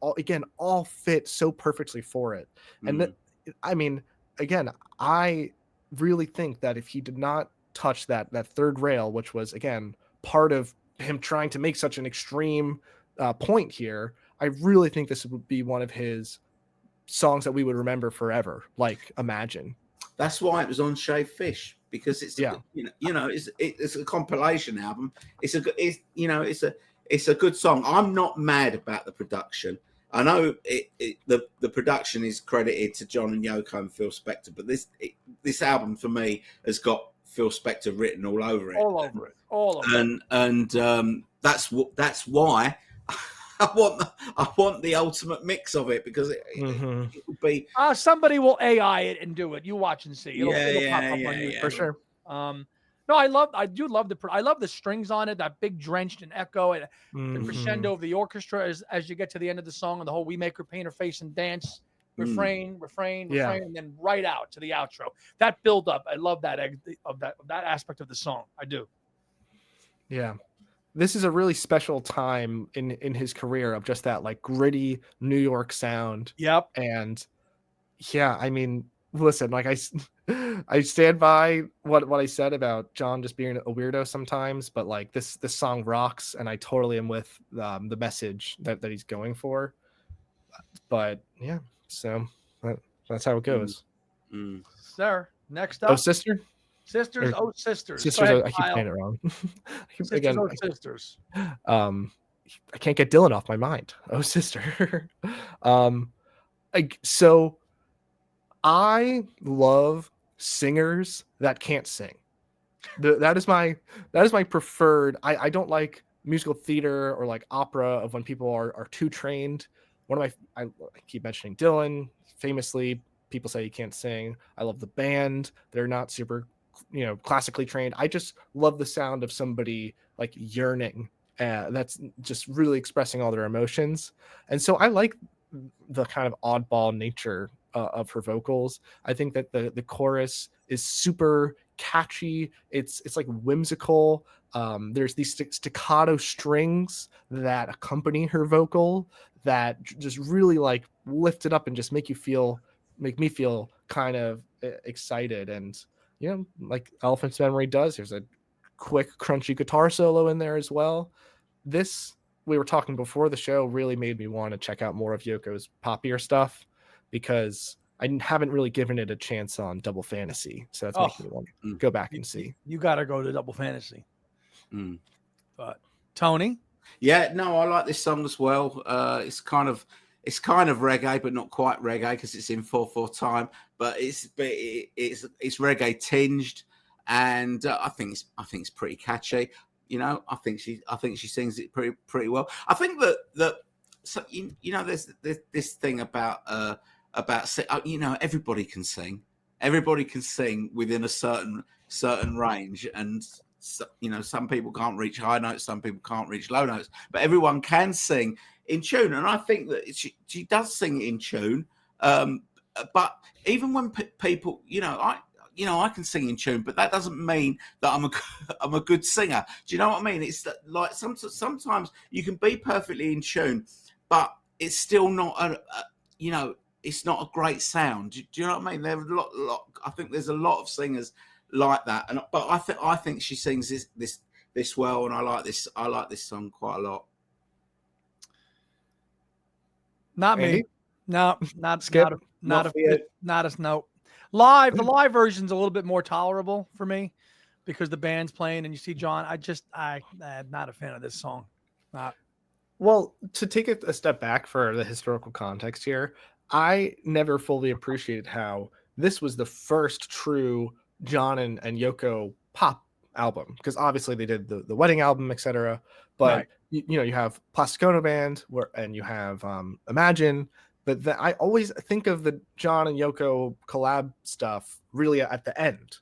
all fit so perfectly for it. And I mean, again, I really think that if he did not touch that third rail, which was again part of him trying to make such an extreme point here, I really think this would be one of his songs that we would remember forever. Like Imagine. That's why it was on Shaved Fish, because it's it's a compilation album. It's a good song. I'm not mad about the production. I know the production is credited to John and Yoko and Phil Spector, but this album for me has got Phil Spector written all over it. All over it. And that's why I want the ultimate mix of it, because it would be. Somebody will AI it and do it. You watch and see. It'll pop up on YouTube for sure. No, I love the strings on it, that big drenched and echo, and the crescendo of the orchestra as you get to the end of the song, and the whole "We Make Her Paint Her Face and Dance" refrain, and then right out to the outro. That build up, I love that aspect of the song. I do. Yeah. This is a really special time in his career of just that like gritty New York sound. Yep. And yeah, I mean, listen, like I stand by what I said about John just being a weirdo sometimes, but like this song rocks, and I totally am with the message that he's going for. But yeah, so that's how it goes. Sir, next up. Oh, sister. Sisters, Sisters. Ahead, I keep saying it wrong. Sisters. I can't get Dylan off my mind. Oh, sister. So I love singers that can't sing. That is my preferred. I don't like musical theater or like opera of when people are too trained. I keep mentioning Dylan. Famously, people say he can't sing. I love the band. They're not super, classically trained. I just love the sound of somebody like yearning. That's just really expressing all their emotions. And so I like the kind of oddball nature of her vocals. I think that the chorus is super catchy. It's like whimsical. There's these staccato strings that accompany her vocal that just really like lift it up and just make me feel kind of excited. And like Elephant's Memory does, there's a quick crunchy guitar solo in there as well. This, we were talking before the show, really made me want to check out more of Yoko's poppier stuff, because I haven't really given it a chance on Double Fantasy. So that's making me want to go back and see. You got to go to Double Fantasy. But Tony? Yeah, no, I like this song as well. It's kind of reggae, but not quite reggae, because it's in 4/4 time. But it's reggae tinged, and I think it's pretty catchy. I think she sings it pretty well. I think that so there's this thing about everybody can sing. Everybody can sing within a certain range, and some people can't reach high notes, some people can't reach low notes, but everyone can sing in tune. And I think that she does sing in tune. But even when people, I can sing in tune, but that doesn't mean that I'm a good singer. Do you know what I mean? It's like sometimes you can be perfectly in tune, but it's still not it's not a great sound. Do you know what I mean? There are a lot. I think there's a lot of singers like that, but I think she sings this well, and I like this song quite a lot. Not Andy? me. No, not Skip? not a no. Live, the live version's a little bit more tolerable for me because the band's playing and you see John. I'm not a fan of this song. Not. Well, to take it a step back for the historical context here, I never fully appreciated how this was the first true John and Yoko pop album, because obviously they did the wedding album, etc. But Right. you have Plastic Ono Band, and you have Imagine, but I always think of the John and Yoko collab stuff really at the end.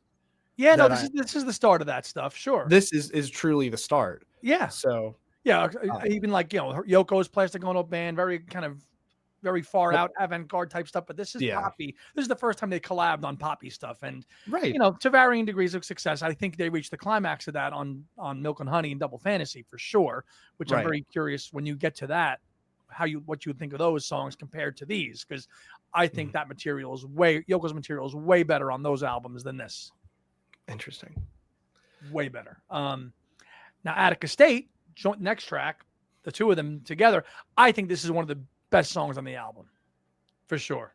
Yeah, no, That this is the start of that stuff. Sure. this is truly the start. Yeah. So Yeah. Even like, Yoko's Plastic Ono Band, very far out avant-garde type stuff, but this is poppy. This is the first time they collabed on poppy stuff, and right, to varying degrees of success. I think they reached the climax of that on Milk and Honey and Double Fantasy for sure, which I'm very curious when you get to that, what you would think of those songs compared to these, because I think that Yoko's material is way better on those albums than this. Interesting. Way better. Now Attica State, next track, the two of them together, I think this is one of the best songs on the album, for sure.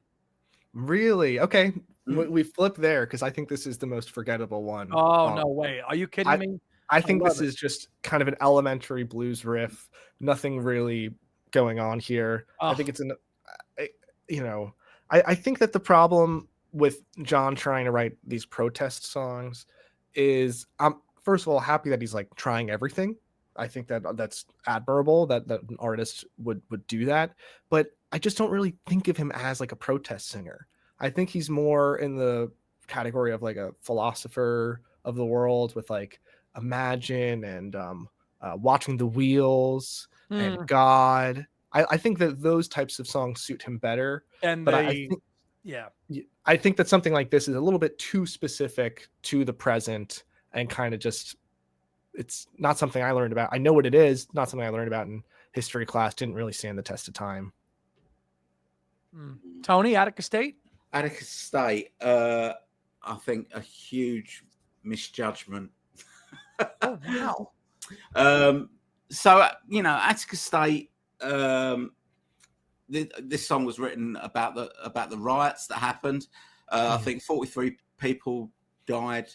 Really? Okay. We flip there, because I think this is the most forgettable one. Oh, no way. Are you kidding me? I think this is just kind of an elementary blues riff. Nothing really going on here. I think it's I think that the problem with John trying to write these protest songs is, I'm first of all happy that he's like trying everything. I think that's admirable that an artist would do that, but I just don't really think of him as like a protest singer. I think he's more in the category of like a philosopher of the world, with like Imagine and Watching the Wheels and God. I think that those types of songs suit him better. And but I think that something like this is a little bit too specific to the present, and kind of just, it's not something I learned about. I know what it is, not something I learned about in history class. Didn't really stand the test of time. Tony, Attica State? Attica State, I think a huge misjudgment. Oh, wow. So, Attica State, this song was written about the riots that happened. I think 43 people died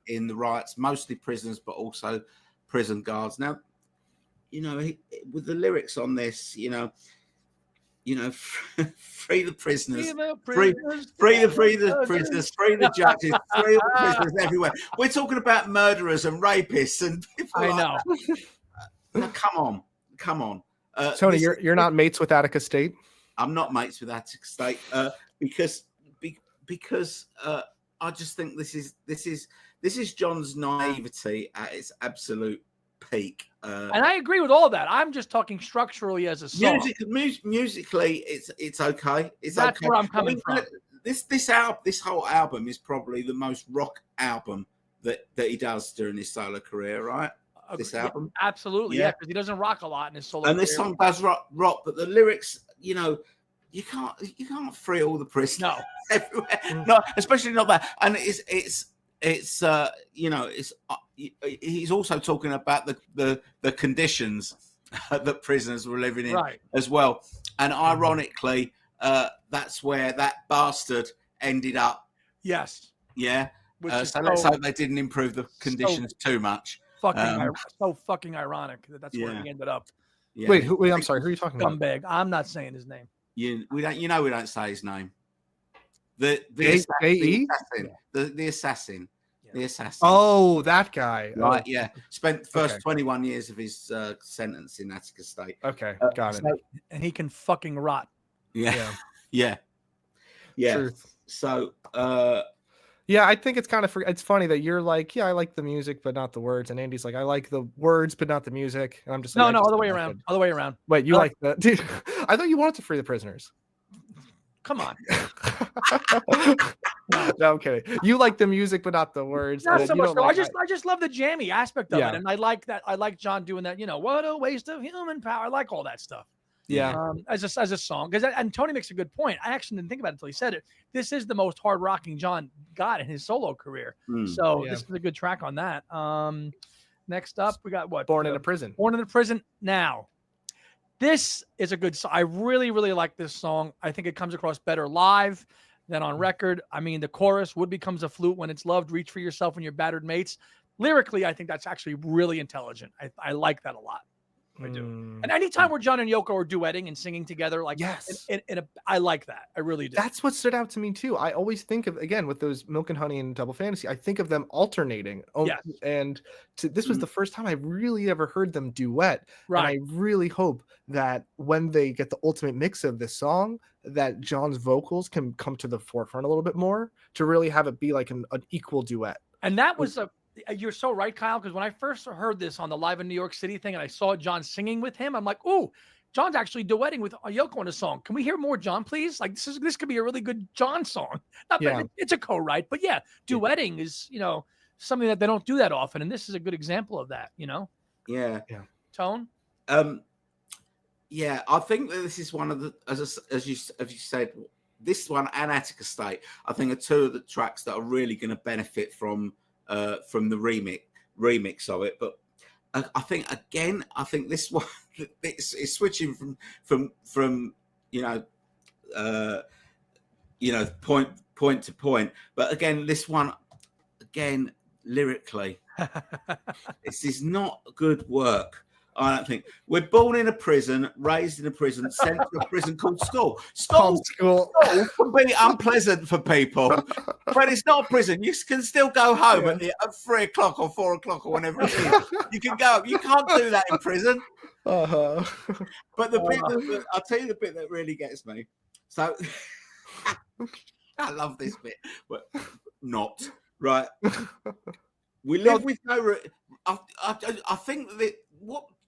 in the riots, mostly prisoners, but also prison guards. Now, with the lyrics on this, free the prisoners, free the prisoners, free the judges, free all the prisoners everywhere. We're talking about murderers and rapists and people. I know. Now, come on. Tony, you're not mates with Attica State? I'm not mates with Attica State because I just think this is John's naivety at its absolute peak. And I agree with all that. I'm just talking structurally as a song. Musically, it's okay. That's where I'm coming from. This whole album is probably the most rock album that he does during his solo career, right? This album, absolutely, yeah, because he doesn't rock a lot in his solo. And this song does rock, but the lyrics, you can't free all the prisoners. No, everywhere. No, especially not that. And he's also talking about the conditions that prisoners were living in as well. And ironically, that's where that bastard ended up. Yes. Yeah. So let's hope they didn't improve the conditions too much. So fucking ironic that's where he ended up. Yeah. Wait, I'm sorry. Who are you talking about? Scumbag. I'm not saying his name. We don't say his name. The assassin. The assassin. Oh, that guy. Right, yeah. Spent the first 21 years of his sentence in Attica State. Okay, got it. And he can fucking rot. Yeah. Truth. So, yeah, I think it's kind of it's funny that you're like, yeah, I like the music but not the words, and Andy's like, I like the words but not the music, and I'm just like, no, all the way around. All the way around. Wait, you like that? Dude, I thought you wanted to free the prisoners. Come on. No, I'm kidding. You like the music but not the words. Not so much. I just love the jammy aspect of it, and I like that. I like John doing that. What a waste of human power. I like all that stuff. Yeah. As a song, and Tony makes a good point. I actually didn't think about it until he said it. This is the most hard rocking John got in his solo career. So this is a good track on that. Next up, we got what? Born in a Prison. Born in a Prison. Now, this is a good song. I really, really like this song. I think it comes across better live than on record. I mean, the chorus, wood becomes a flute when it's loved, reach for yourself and your battered mates. Lyrically, I think that's actually really intelligent. I like that a lot. I do. Mm. And anytime where John and Yoko are duetting and singing together, like Yes. I like that. I really do. That's what stood out to me too. I always think of, again, with those Milk and Honey and Double Fantasy, I think of them alternating. Yes. And this was the first time I really ever heard them duet. Right. And I really hope that when they get the ultimate mix of this song, that John's vocals can come to the forefront a little bit more to really have it be like an equal duet. And that was you're so right, Kyle, because when I first heard this on the Live in New York City thing and I saw John singing with him, I'm like, ooh, John's actually duetting with Yoko in a song. Can we hear more John, please? Like this could be a really good John song. Not that it's a co-write, but yeah, duetting is, something that they don't do that often. And this is a good example of that, Yeah. Tone? Yeah, I think that this is one of the, as you said, this one and Attica State, I think are two of the tracks that are really going to benefit from the remix of it. But I think this one it's switching from point to point. But again, this one lyrically, this is not good work. I don't think. We're born in a prison, raised in a prison, sent to a prison called school. School can be unpleasant for people, but it's not a prison. You can still go home at 3 o'clock or 4 o'clock or whenever it is. You can go. You can't do that in prison. Uh-huh. But the bit I'll tell you the bit that really gets me. So I love this bit, but not right. We live with no. I think that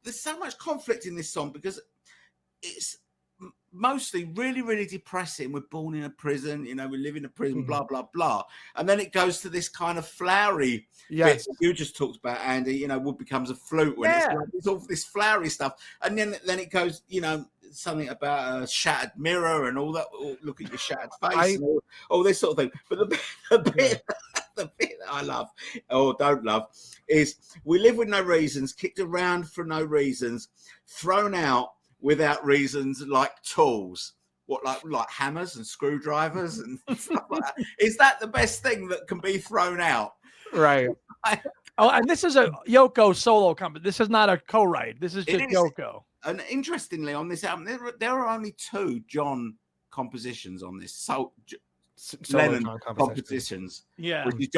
there's so much conflict in this song because it's mostly really, really depressing. We're born in a prison, we live in a prison, blah, blah, blah. And then it goes to this kind of flowery bit that you just talked about, Andy, wood becomes a flute when it's all this flowery stuff. And then it goes, something about a shattered mirror and all that. Look at your shattered face, and all this sort of thing. But the bit that I love or don't love is we live with no reasons, kicked around for no reasons, thrown out without reasons like tools. What, like hammers and screwdrivers and stuff like that? Is that the best thing that can be thrown out? Right. And this is a Yoko solo company. This is not a co-write. This is just Yoko. And interestingly, on this album, there are only 2 John compositions on this. So Lennon compositions, which is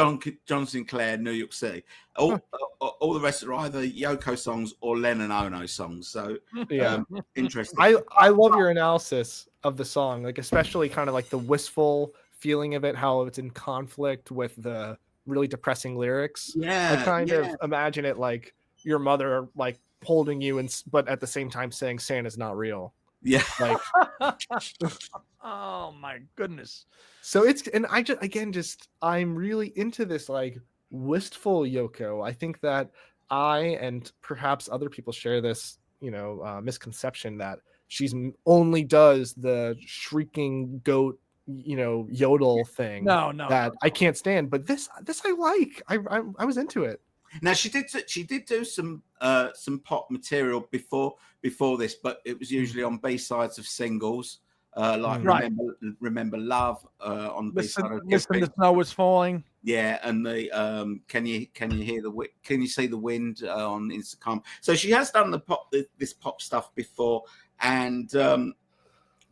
John Sinclair, New York City. All the rest are either Yoko songs or Lennon Ono songs. So interesting. I love your analysis of the song, like especially kind of like the wistful feeling of it, how it's in conflict with the really depressing lyrics. I kind of imagine it like your mother like holding you but at the same time saying Santa's not real. Yeah. Like oh my goodness. So I'm really into this like wistful Yoko. I think that I and perhaps other people share this, misconception that she's only does the shrieking goat, yodel thing. No, that I can't stand. But this I like. I was into it. Now she did do some pop material before this, but it was usually on B-sides of singles. Like Remember Love on the B-side of Listen, the Snow Was Falling. Yeah, and the can you hear can you see the wind on Instagram? So she has done this pop stuff before, and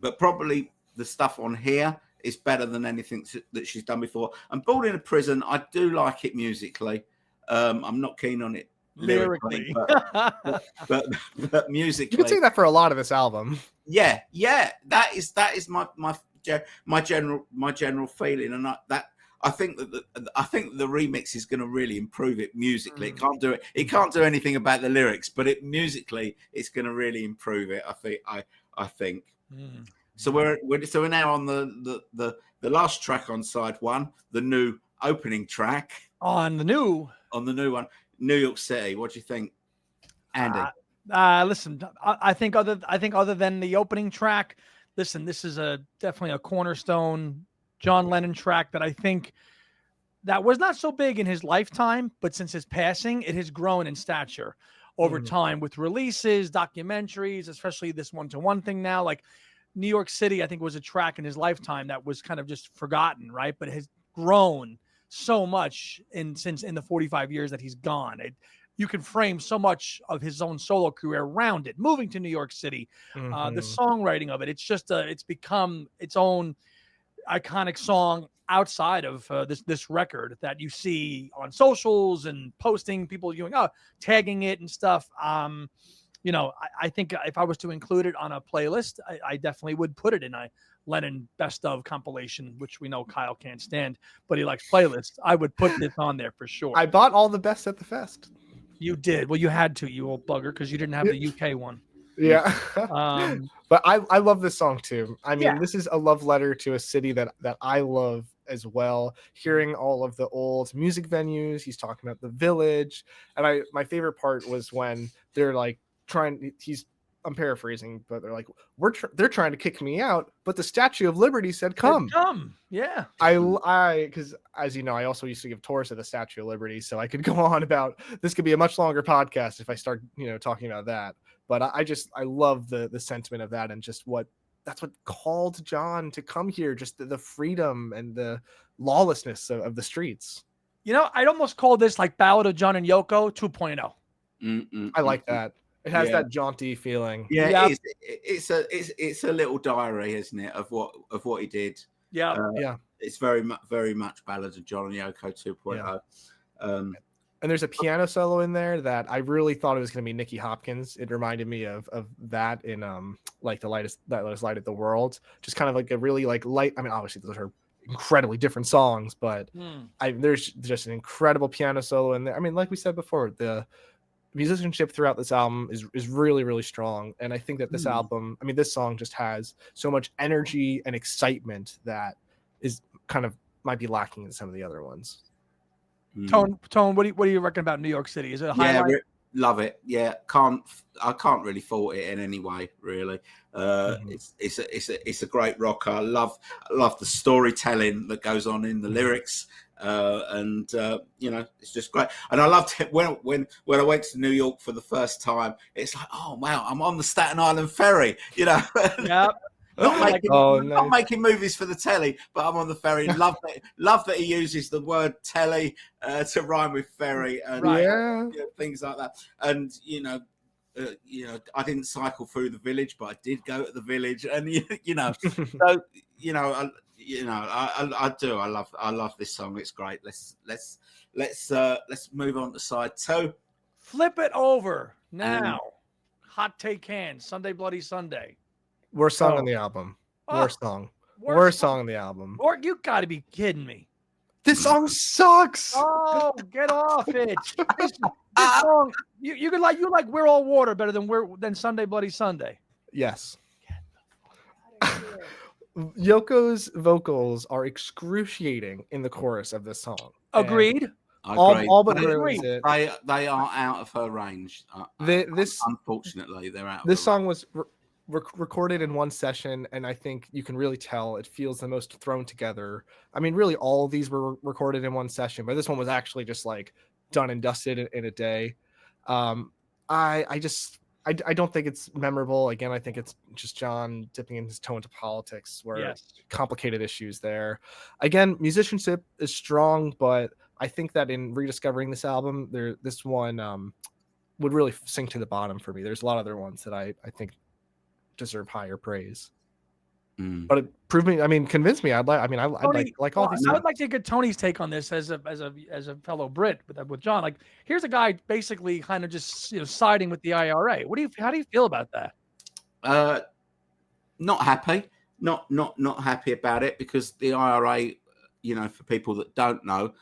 but probably the stuff on here is better than anything that she's done before. And Born in a Prison, I do like it musically. I'm not keen on it lyrically, but musically. You can say that for a lot of this album. Yeah, that is my general feeling, and I think that the remix is going to really improve it musically. It can't do anything about the lyrics, but musically it's going to really improve it. I think. So we're now on the last track on side 1, the new opening track on the new one, New York City. What do you think, Andy? Listen, I think other than the opening track, listen, this is definitely a cornerstone John Lennon track that I think that was not so big in his lifetime, but since his passing, it has grown in stature over time with releases, documentaries, especially this one-to-one thing now. Like New York City, I think was a track in his lifetime that was kind of just forgotten, right? But it has grown so much since in the 45 years that he's gone. you can frame so much of his own solo career around it. Moving to New York City, the songwriting of it, it's become its own iconic song outside of this record that you see on socials and posting, people doing tagging it and stuff. I think if I was to include it on a playlist, I definitely would put it in a Lennon best of compilation, which we know Kyle can't stand, but he likes playlists. I would put this on there for sure. I bought all the best at the fest. You did. Well, you had to, you old bugger, because you didn't have the UK one. Yeah. But I love this song too. I mean, this is a love letter to a city that I love as well. Hearing all of the old music venues, he's talking about the Village, and my favorite part was when they're like I'm paraphrasing, but they're like, they're trying to kick me out, but the Statue of Liberty said, come. Yeah. Because as you know, I also used to give tours of the Statue of Liberty, so I could go on about, this could be a much longer podcast if I start, talking about that. But I love the sentiment of that, and just that's what called John to come here, just the freedom and the lawlessness of the streets. I'd almost call this like Ballad of John and Yoko 2.0. I like that. It has that jaunty feeling. Yeah, it's a little diary, isn't it, of what he did. Yeah, It's very much Ballad of John and Yoko 2.0. And there's a piano solo in there that I really thought it was going to be Nicky Hopkins. It reminded me of that in like the lightest light of the world. Just kind of like a really like light. I mean, obviously those are incredibly different songs, but there's just an incredible piano solo in there. I mean, like we said before, the musicianship throughout this album is really, really strong. And I think that this album, I mean, this song just has so much energy and excitement that is kind of might be lacking in some of the other ones. Tone, what do you reckon about New York City? Is it a highlight? Love it. Yeah, I can't really fault it in any way, really. It's a great rock. I love the storytelling that goes on in the lyrics. It's just great. And I loved it when I went to New York for the first time. It's like, oh wow, I'm on the Staten Island ferry. Yep. Not making movies for the telly, but I'm on the ferry. Love that he uses the word telly to rhyme with ferry and things like that. And I didn't cycle through the Village, but I did go to the Village, and so I love this song. It's great. Let's move on to side 2. Flip it over now. Hot Take Hands, Sunday Bloody Sunday. Worst song on the album. Worst song on the album. Or you got to be kidding me. This song sucks. Oh, get off it. This song, you like We're All Water better than Sunday Bloody Sunday. Yes. Get the fuck out of here. Yoko's vocals are excruciating in the chorus of this song. Agreed. All but ruins it. They are out of her range. Unfortunately, they're out. This song was recorded in one session, and I think you can really tell it feels the most thrown together. I mean, really, all of these were recorded in one session, but this one was actually just like done and dusted in a day. I don't think it's memorable. Again, I think it's just John dipping in his toe into politics, where complicated issues there. Again, musicianship is strong, but I think that in rediscovering this album, this one would really sink to the bottom for me. There's a lot of other ones that I think deserve higher praise. But it convinced me. I'd like all these. I would like to get Tony's take on this as a fellow Brit with John. Like, here's a guy basically kind of just siding with the IRA. How do you feel about that? Not happy. Not happy about it, because the IRA, for people that don't know,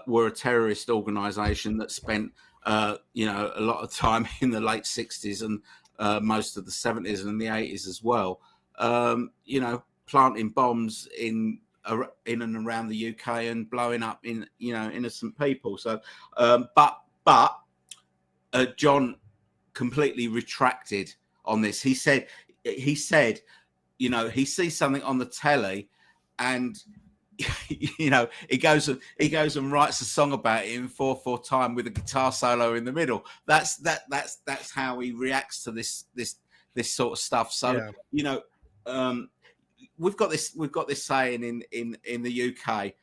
were a terrorist organization that spent a lot of time in the late 60s and most of the 70s and the 80s as well, planting bombs in and around the UK and blowing up innocent people. So, but John completely retracted on this. He said, he sees something on the telly, and he goes and writes a song about it in 4/4 time with a guitar solo in the middle. That's how he reacts to this sort of stuff. So we've got this saying in the UK.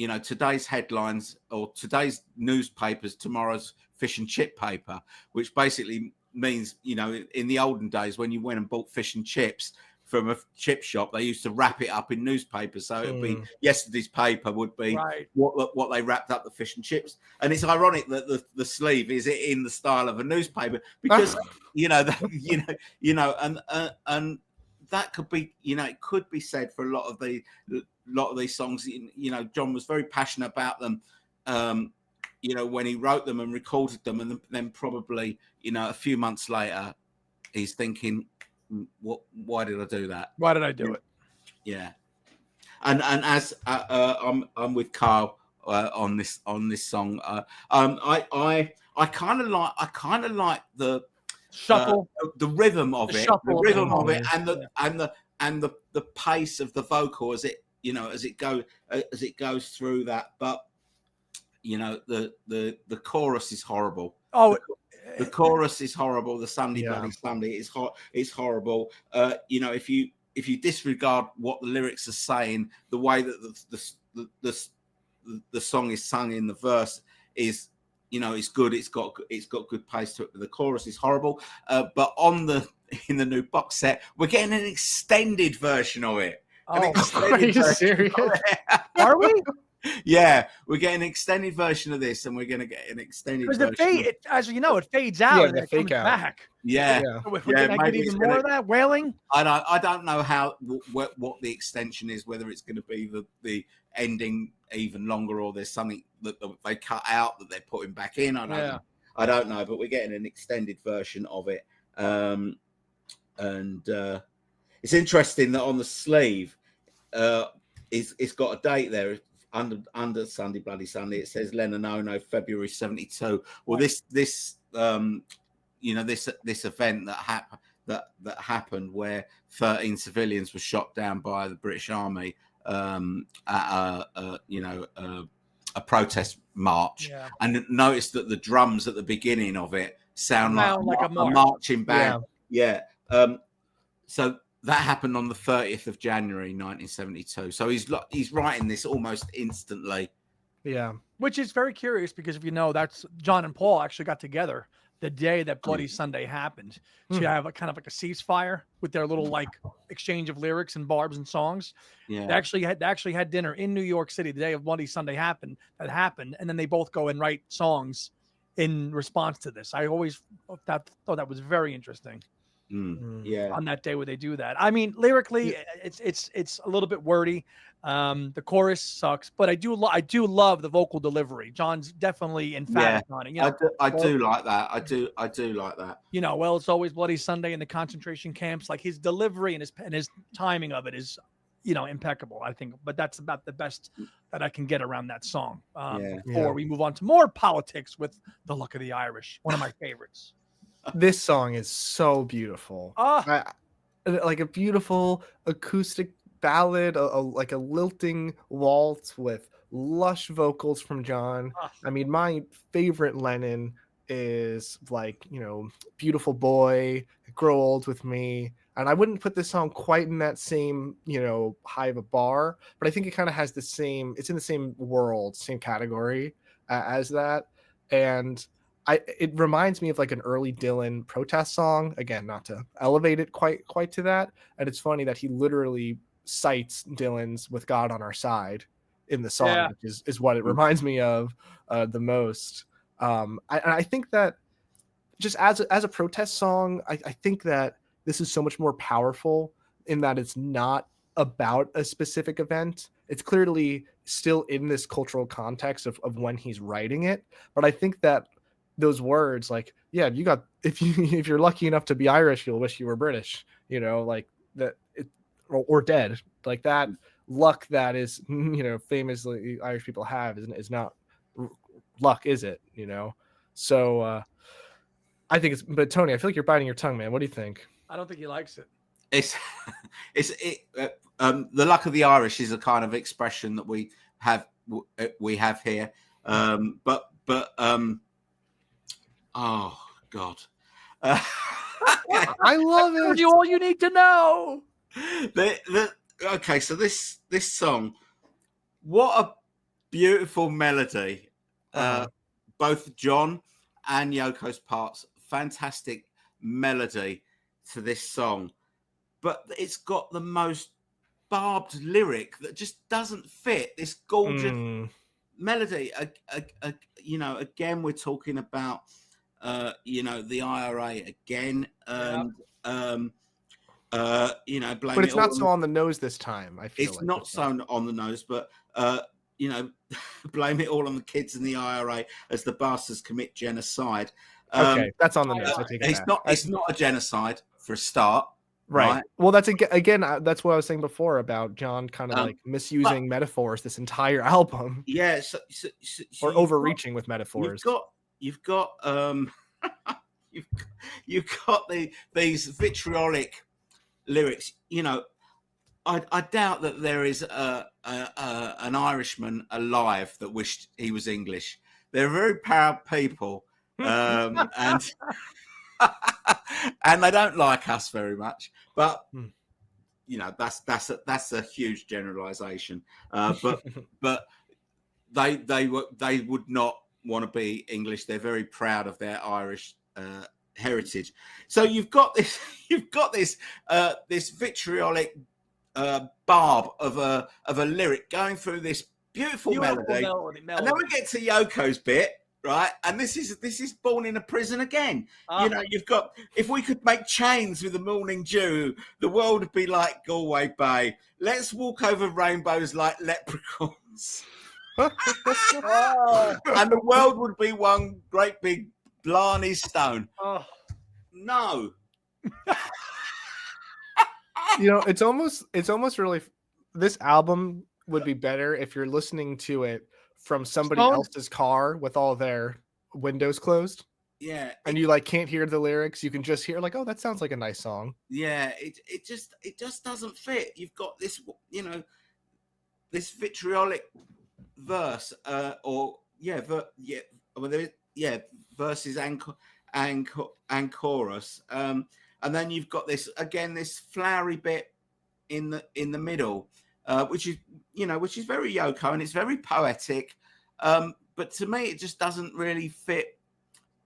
you know, today's headlines or today's newspapers, tomorrow's fish and chip paper, which basically means, you know, in the olden days when you went and bought fish and chips from a chip shop, they used to wrap it up in newspapers. So it would be yesterday's paper would be what they wrapped up the fish and chips. And it's ironic that the sleeve is in the style of a newspaper because and that could be, you know, it could be said for a lot of these songs. You know, John was very passionate about them. You know, when he wrote them and recorded them, and then probably, you know, a few months later, he's thinking, why did I do that? Why did I do it? Yeah. And as I'm with Kyle on this song. I kind of like the shuffle, the rhythm of it, and the pace of the vocal as it, you know, as it goes through that. But you know, the chorus is horrible. Oh, the chorus is horrible. The Sunday Bloody Sunday is it's horrible. You know, if you disregard what the lyrics are saying, the way that the song is sung in the verse is, you know, it's good. It's got good pace to it. But the chorus is horrible. But in the new box set, we're getting an extended version of it. Oh, are you serious? Are we? Yeah, we're getting an extended version of this, and we're going to get an extended version. As you know, it fades out and it comes back. Yeah. We're going to get even more of that wailing. I don't know how what the extension is. Whether it's going to be the ending even longer, or there's something that they cut out that they're putting back in. I don't know, but we're getting an extended version of it. And it's interesting that on the sleeve, it's got a date there. Under Sunday Bloody Sunday, it says Lennon February 72. Well, this you know, this event that happened where 13 civilians were shot down by the British Army at a protest march, and noticed that the drums at the beginning of it sound like a marching band. So that happened on the 30th of January, 1972. So he's writing this almost instantly. Yeah. Which is very curious because if you know, that's John and Paul actually got together the day that Bloody Sunday happened to have a kind of like a ceasefire with their little like exchange of lyrics and barbs and songs. Yeah. They actually had dinner in New York City the day of Bloody Sunday happened, and then they both go and write songs in response to this. I always thought that was very interesting. Yeah, on that day where they do that. I mean, lyrically, it's a little bit wordy. The chorus sucks, but I do love the vocal delivery. John's definitely emphatic on it. You know, I do like that. I do like that. You know, well, it's always Bloody Sunday in the concentration camps. Like his delivery and his timing of it is, you know, impeccable. I think, but that's about the best that I can get around that song. Before we move on to more politics with The Luck of the Irish, one of my favorites. This song is so beautiful. Like a beautiful acoustic ballad, like a lilting waltz with lush vocals from John. I mean, my favorite Lennon is like, you know, Beautiful Boy, Grow Old With Me. And I wouldn't put this song quite in that same, you know, high of a bar, but I think it kind of has it's in the same world, same category as that. And it reminds me of like an early Dylan protest song. Again, not to elevate it quite to that. And it's funny that he literally cites Dylan's "With God on Our Side" in the song, which is what it reminds me of the most. I think that just as a protest song, I think that this is so much more powerful in that it's not about a specific event. It's clearly still in this cultural context of when he's writing it. But I think that those words, like, you got, if you're lucky enough to be Irish, you'll wish you were British, you know, like that, or dead, like that luck that is, you know, famously Irish people have is not luck, is it? You know, so I think but Tony, I feel like you're biting your tongue, man. What do you think? I don't think he likes it. The Luck of the Irish is a kind of expression that we have here, oh God. I love it. You all you need to know. Okay, so this song, what beautiful melody. Uh-huh. Both John and Yoko's parts, fantastic melody to this song, but it's got the most barbed lyric that just doesn't fit this gorgeous melody. You know, again, we're talking about you know, the IRA again, and you know, blame But it it's all not so on the nose this time. I feel it's like not so on the nose, but you know, blame it all on the kids in the IRA as the bastards commit genocide. Okay, that's on the nose. I take it It's back. not. It's not a genocide for a start, Right. right? Well, that's again. That's what I was saying before about John kind of like But misusing metaphors this entire album, yeah, or overreaching with metaphors. you've got you've you've got these vitriolic lyrics. You know, I doubt that there is an Irishman alive that wished he was English. They're very proud people, and and they don't like us very much. But you know, that's a huge generalization. But they would not want to be English. They're very proud of their Irish heritage. So you've got this this vitriolic barb of a lyric going through this beautiful melody. And then we get to Yoko's bit, right? And this is born in a prison again. You know, you've got, if we could make chains with the morning dew, the world would be like Galway Bay. Let's walk over rainbows like leprechauns. And the world would be one great big Blarney stone. No. You know, it's almost really, this album would be better if you're listening to it from somebody else's car with all their windows closed. Yeah. And you like can't hear the lyrics. You can just hear like, oh, that sounds like a nice song. Yeah, it just doesn't fit. You've got this, you know, this vitriolic verse, verses and chorus, and then you've got this again, this flowery bit in the middle, which is, you know, which is very Yoko and it's very poetic, but to me it just doesn't really fit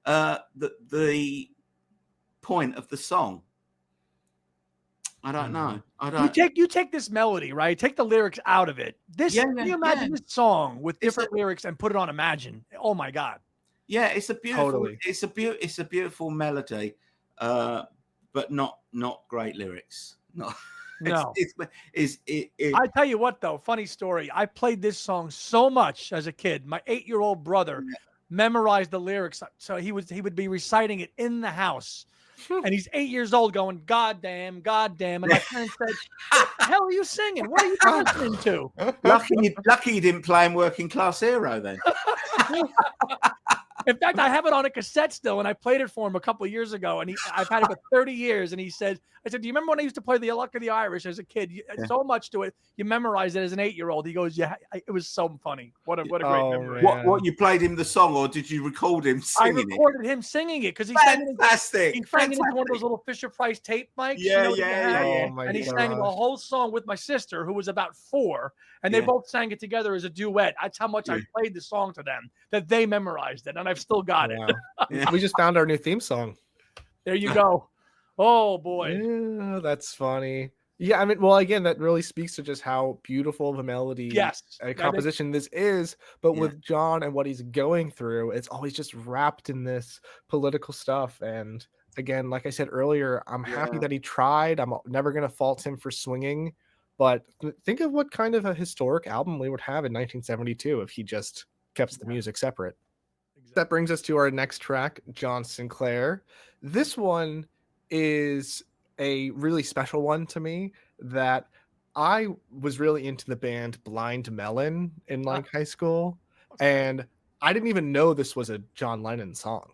the point of the song. I don't know. You take this melody, right? Take the lyrics out of it. Can you imagine this song with different lyrics and put it on Imagine? Oh my God. Yeah, it's a beautiful, Totally. it's a beautiful melody, but not great lyrics. No. I tell you what, though, funny story. I played this song so much as a kid. My 8-year-old brother memorized the lyrics, so he would be reciting it in the house. And he's 8 years old going, God damn. And my parents said, what the hell are you singing? What are you listening to? Lucky you didn't play him Working Class Hero then. In fact, I have it on a cassette still, and I played it for him a couple of years ago, and I've had it for 30 years, and he said, I said, do you remember when I used to play the Luck of the Irish as a kid? So much to it. You memorized it as an 8-year-old. He goes, yeah, it was so funny. What a great memory. What, you played him the song, or did you record him singing it? I recorded him singing it because he sang it into one of those little Fisher-Price tape mics. Yeah. And he sang the whole song with my sister, who was about 4, and they both sang it together as a duet. That's how much I played the song to them, that they memorized it, and I've still got it. We just found our new theme song. There you go. Oh boy. Yeah, that's funny. Yeah, I mean, well, again, that really speaks to just how beautiful of a melody and composition this is. But with John and what he's going through, it's always just wrapped in this political stuff. And again, like I said earlier, I'm happy that he tried. I'm never going to fault him for swinging. But think of what kind of a historic album we would have in 1972 if he just kept the music separate. Exactly. That brings us to our next track, John Sinclair. This one is a really special one to me, that I was really into the band Blind Melon in like high school, and I didn't even know this was a John Lennon song.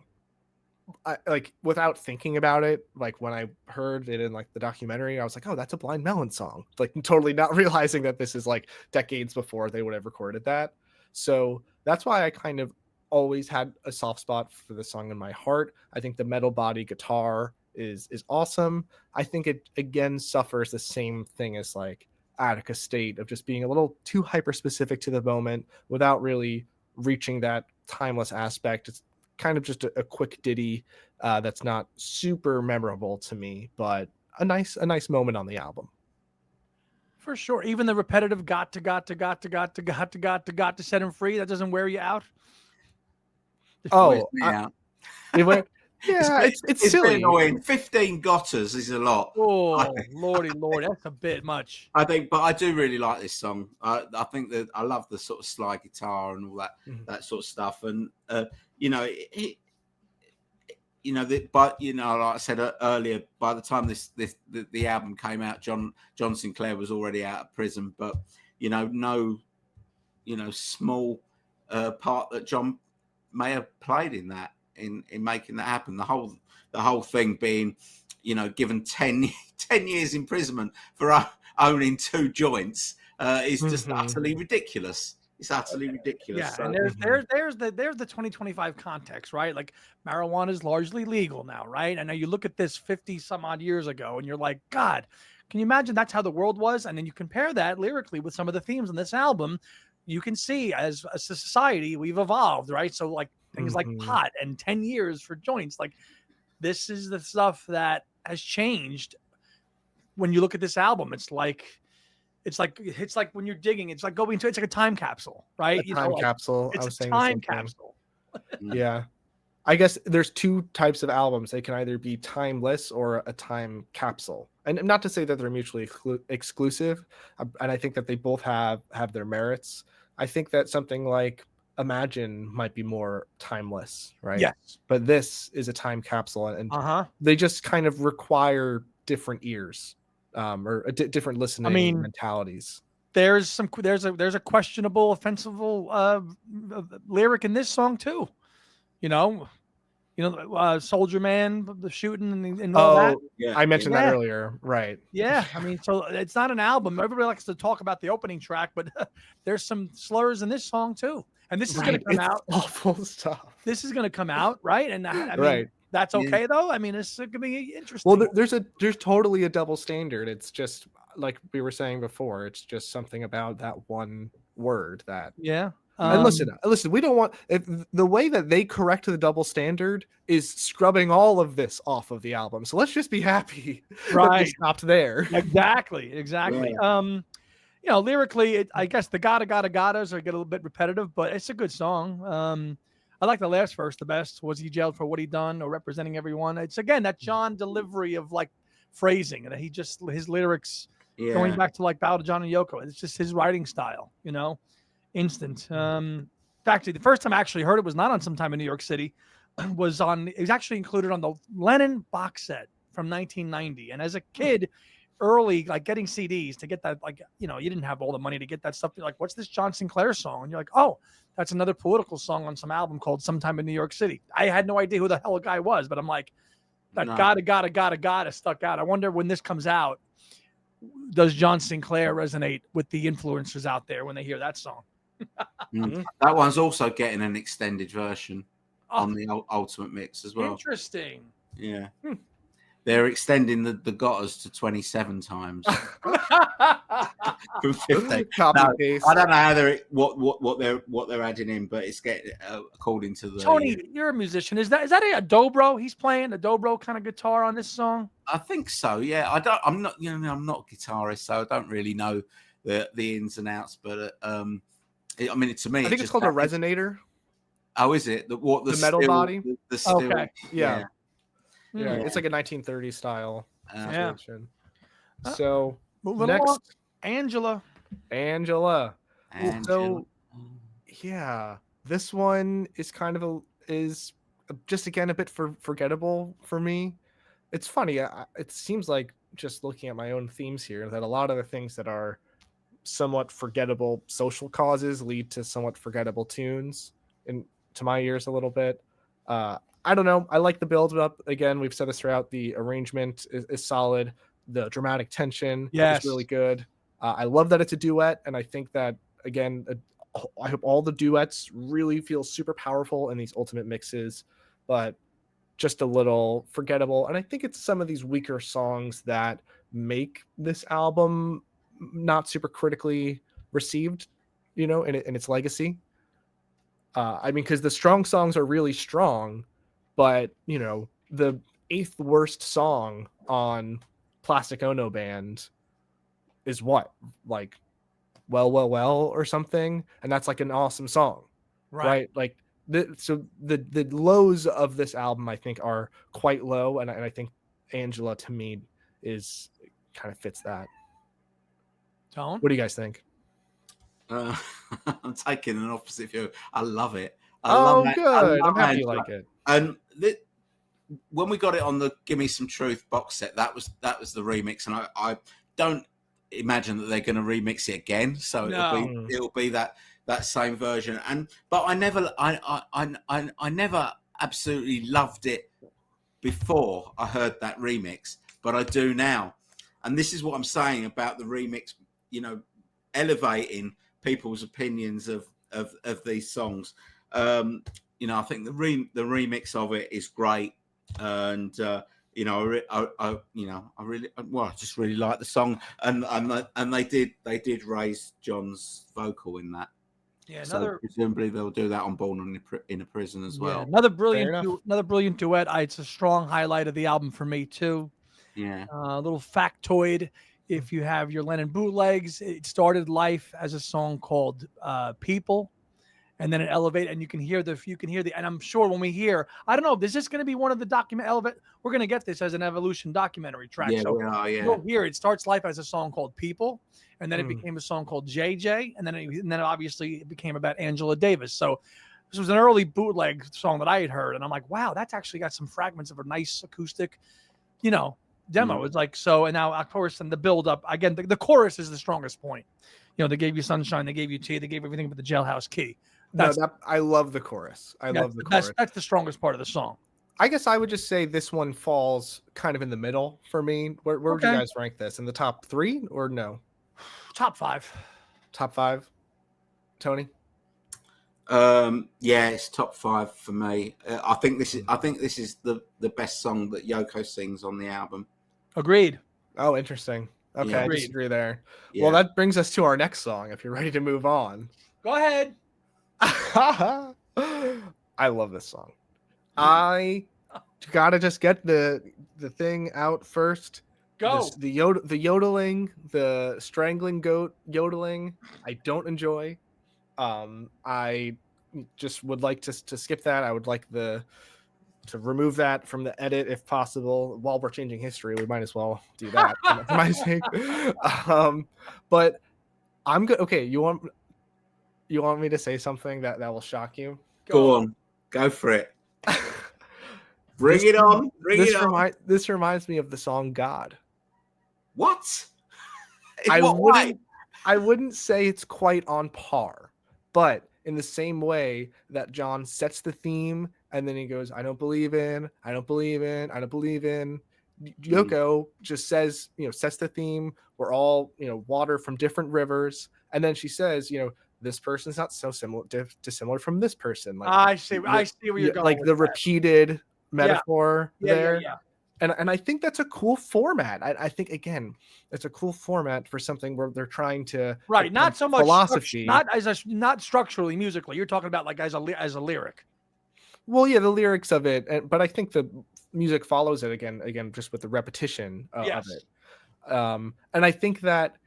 Like without thinking about it, like when I heard it in like the documentary, I was like, oh, that's a Blind Melon song, like totally not realizing that this is like decades before they would have recorded that. So that's why I kind of always had a soft spot for the song in my heart. I think the metal body guitar is awesome. I think it again suffers the same thing as like Attica state of just being a little too hyper specific to the moment without really reaching that timeless aspect. It's kind of just a quick ditty that's not super memorable to me, but a nice moment on the album. For sure. Even the repetitive got to set him free. That doesn't wear you out. Oh, yeah. It's silly. Annoying. 15 gotters is a lot. Oh, lordy, that's a bit much. I think, but I do really like this song. I think that I love the sort of slide guitar and all that that sort of stuff. And but like I said earlier, by the time the album came out, John Sinclair was already out of prison. But no small part that John may have played in that, in making that happen. The whole thing being, given 10 years imprisonment for owning 2 joints is just utterly ridiculous. It's utterly ridiculous. Yeah, So, and there's the 2025 context, right? Like marijuana is largely legal now, right? I know you look at this 50 some odd years ago and you're like, God, can you imagine that's how the world was? And then you compare that lyrically with some of the themes on this album, you can see as a society we've evolved, right? So like things like pot and 10 years for joints, like this is the stuff that has changed. When you look at this album, it's like when you're digging, it's like going into, it's like a time capsule, right? Capsule. It's I was a saying time capsule. Yeah. I guess there's 2 types of albums. They can either be timeless or a time capsule. And not to say that they're mutually exclusive. And I think that they both have their merits. I think that something like Imagine might be more timeless, right? Yes. But this is a time capsule, and they just kind of require different ears, or different listening mentalities. There's a questionable, offensive lyric in this song too. Soldier Man, the shooting and all that. Yeah, I mentioned that earlier, right? Yeah, I mean, so it's not an album. Everybody likes to talk about the opening track, but there's some slurs in this song too. And this is going to come out. Awful stuff. This is going to come out, right? And I mean, that's okay though. I mean, it's going to be interesting. Well, there's totally a double standard. It's just like we were saying before. It's just something about that one word that. Yeah. And listen, we don't want the way that they correct the double standard is scrubbing all of this off of the album. So let's just be happy that they stopped there. Exactly. Yeah. Lyrically, I guess the gotta are get a little bit repetitive, but it's a good song. I like the last verse the best. Was he jailed for what he done or representing everyone? It's again that John delivery of like phrasing, and his lyrics going back to like Bow to John and Yoko. It's just his writing style, instant. Actually, the first time I actually heard it was not on Sometime in New York City. It was actually included on the Lennon box set from 1990. And as a kid, early, like getting CDs to get that, like, you didn't have all the money to get that stuff. You're like, what's this John Sinclair song? And you're like, oh, that's another political song on some album called Sometime in New York City. I had no idea who the hell the guy was, but I'm like, that gotta stuck out. I wonder when this comes out, does John Sinclair resonate with the influencers out there when they hear that song? That one's also getting an extended version on the Ultimate Mix as well. Interesting. Yeah. They're extending the gotters to 27 times from 15. I don't know how what they're adding in, but it's getting according to the. Tony, you're a musician. Is that a dobro? He's playing a dobro kind of guitar on this song. I think so. Yeah, I'm not a guitarist, so I don't really know the ins and outs. But to me, I think it's called a resonator. Oh, is it the metal body? The steel, okay, yeah. Yeah, it's like a 1930s style situation. So next, Angela. So yeah, this one is kind of is just again a bit forgettable for me. It's funny. It seems like just looking at my own themes here that a lot of the things that are somewhat forgettable social causes lead to somewhat forgettable tunes, to my ears a little bit. I don't know. I like the build up. Again, we've said this throughout. The arrangement is solid. The dramatic tension is really good. I love that it's a duet, and I think that again, I hope all the duets really feel super powerful in these ultimate mixes, but just a little forgettable. And I think it's some of these weaker songs that make this album not super critically received, you know, in its legacy. I mean, because the strong songs are really strong, but you know, the 8th worst song on Plastic Ono Band is what, like, well or something, and that's like an awesome song, right? Like the lows of this album I think are quite low, and I think Angela to me is kind of fits that. Tone? What do you guys think? I'm taking an opposite view. I love it. I Oh, love it. good. I'm happy you Angela. like it. And when we got it on the Give Me Some Truth box set, that was the remix, and I don't imagine that they're going to remix it again. So it'll be that same version. But I never absolutely loved it before I heard that remix, but I do now. And this is what I'm saying about the remix, you know, elevating people's opinions of these songs. You know, I think the remix of it is great, and you know, I just really like the song, and they did raise John's vocal in that. Yeah, so presumably they'll do that on Born in a Prison as well. Yeah, another brilliant duet. It's a strong highlight of the album for me too. Yeah. A little factoid: if you have your Lennon bootlegs, it started life as a song called "People," and then it elevated, and you can hear the. And I'm sure when we hear, I don't know, is this going to be one of the we're going to get this as an Evolution documentary track. Yeah, so we are. Yeah. You'll hear it starts life as a song called "People," and then it became a song called JJ, and then obviously it became about Angela Davis. So this was an early bootleg song that I had heard, and I'm like, wow, that's actually got some fragments of a nice acoustic, you know, demo. It's like so, and now of course, and the build up again. The chorus is the strongest point. You know, they gave you sunshine, they gave you tea, they gave everything but the jailhouse key. I love the chorus. I love the chorus. That's the strongest part of the song. I guess I would just say this one falls kind of in the middle for me. Where would you guys rank this? In the top 3 or no? Top 5. Top 5. Tony? Yeah, it's top 5 for me. I think this is the best song that Yoko sings on the album. Agreed. Oh, interesting. Okay, Yeah. I disagree there. Yeah. Well, that brings us to our next song. If you're ready to move on, go ahead. I love this song. I gotta just get the thing out first. Go. The yodeling, the strangling goat yodeling. I don't enjoy. I just would like to skip that. I would like to remove that from the edit if possible. While we're changing history, we might as well do that for my sake. But I'm good. Okay, you want me to say something that will shock you? Go on, go for it. Bring it on. This reminds me of the song God. What? I wouldn't say it's quite on par, but in the same way that John sets the theme and then he goes, I don't believe in. Yoko just says, sets the theme. We're all, water from different rivers. And then she says, this person's not so dissimilar from this person. Like, I see where you're going. Like the repeated metaphor there. Yeah. And I think that's a cool format. I think, again, it's a cool format for something where they're trying to not so much philosophy, not structurally, musically. You're talking about like as a lyric. Well, yeah, the lyrics of it, but I think the music follows it again, just with the repetition of it. And I think that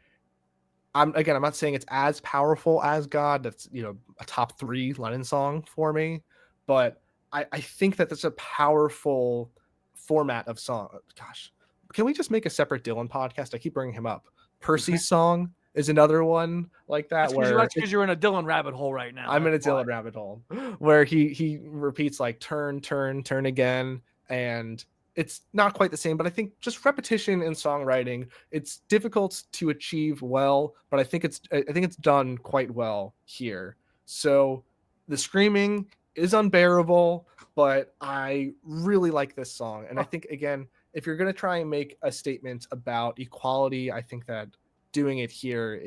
I'm not saying it's as powerful as God. That's a top 3 Lennon song for me, but I think that that's a powerful format of song. Gosh, can we just make a separate Dylan podcast? I keep bringing him up. Percy's song is another one like that. That's because you're in a Dylan rabbit hole right now. I'm in a Dylan rabbit hole where he repeats like turn again, and it's not quite the same, but I think just repetition in songwriting, it's difficult to achieve well, but I think it's done quite well here. So the screaming is unbearable, but I really like this song. And I think, again, if you're going to try and make a statement about equality, I think that doing it here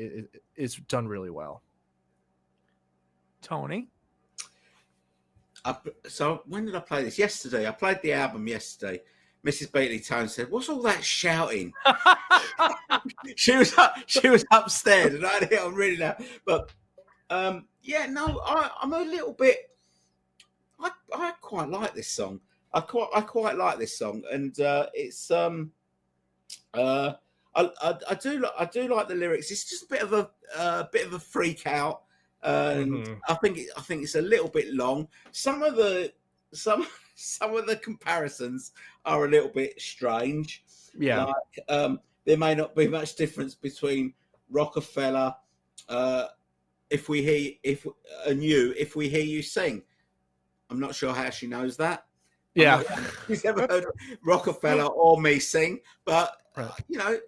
is done really well. Tony? So when did I play this? Yesterday. I played the album yesterday. Mrs. Beatley Tone said, "What's all that shouting?" she was upstairs, and I had it on really loud. But yeah, no, I'm a little bit. I quite like this song. I quite like this song, and it's I do like the lyrics. It's just a bit of a freak out, and I think it's a little bit long. Some of the comparisons are a little bit strange. Yeah. Like there may not be much difference between Rockefeller, if we hear you sing. I'm not sure how she knows that. Yeah. She's never heard Rockefeller or me sing, but Right.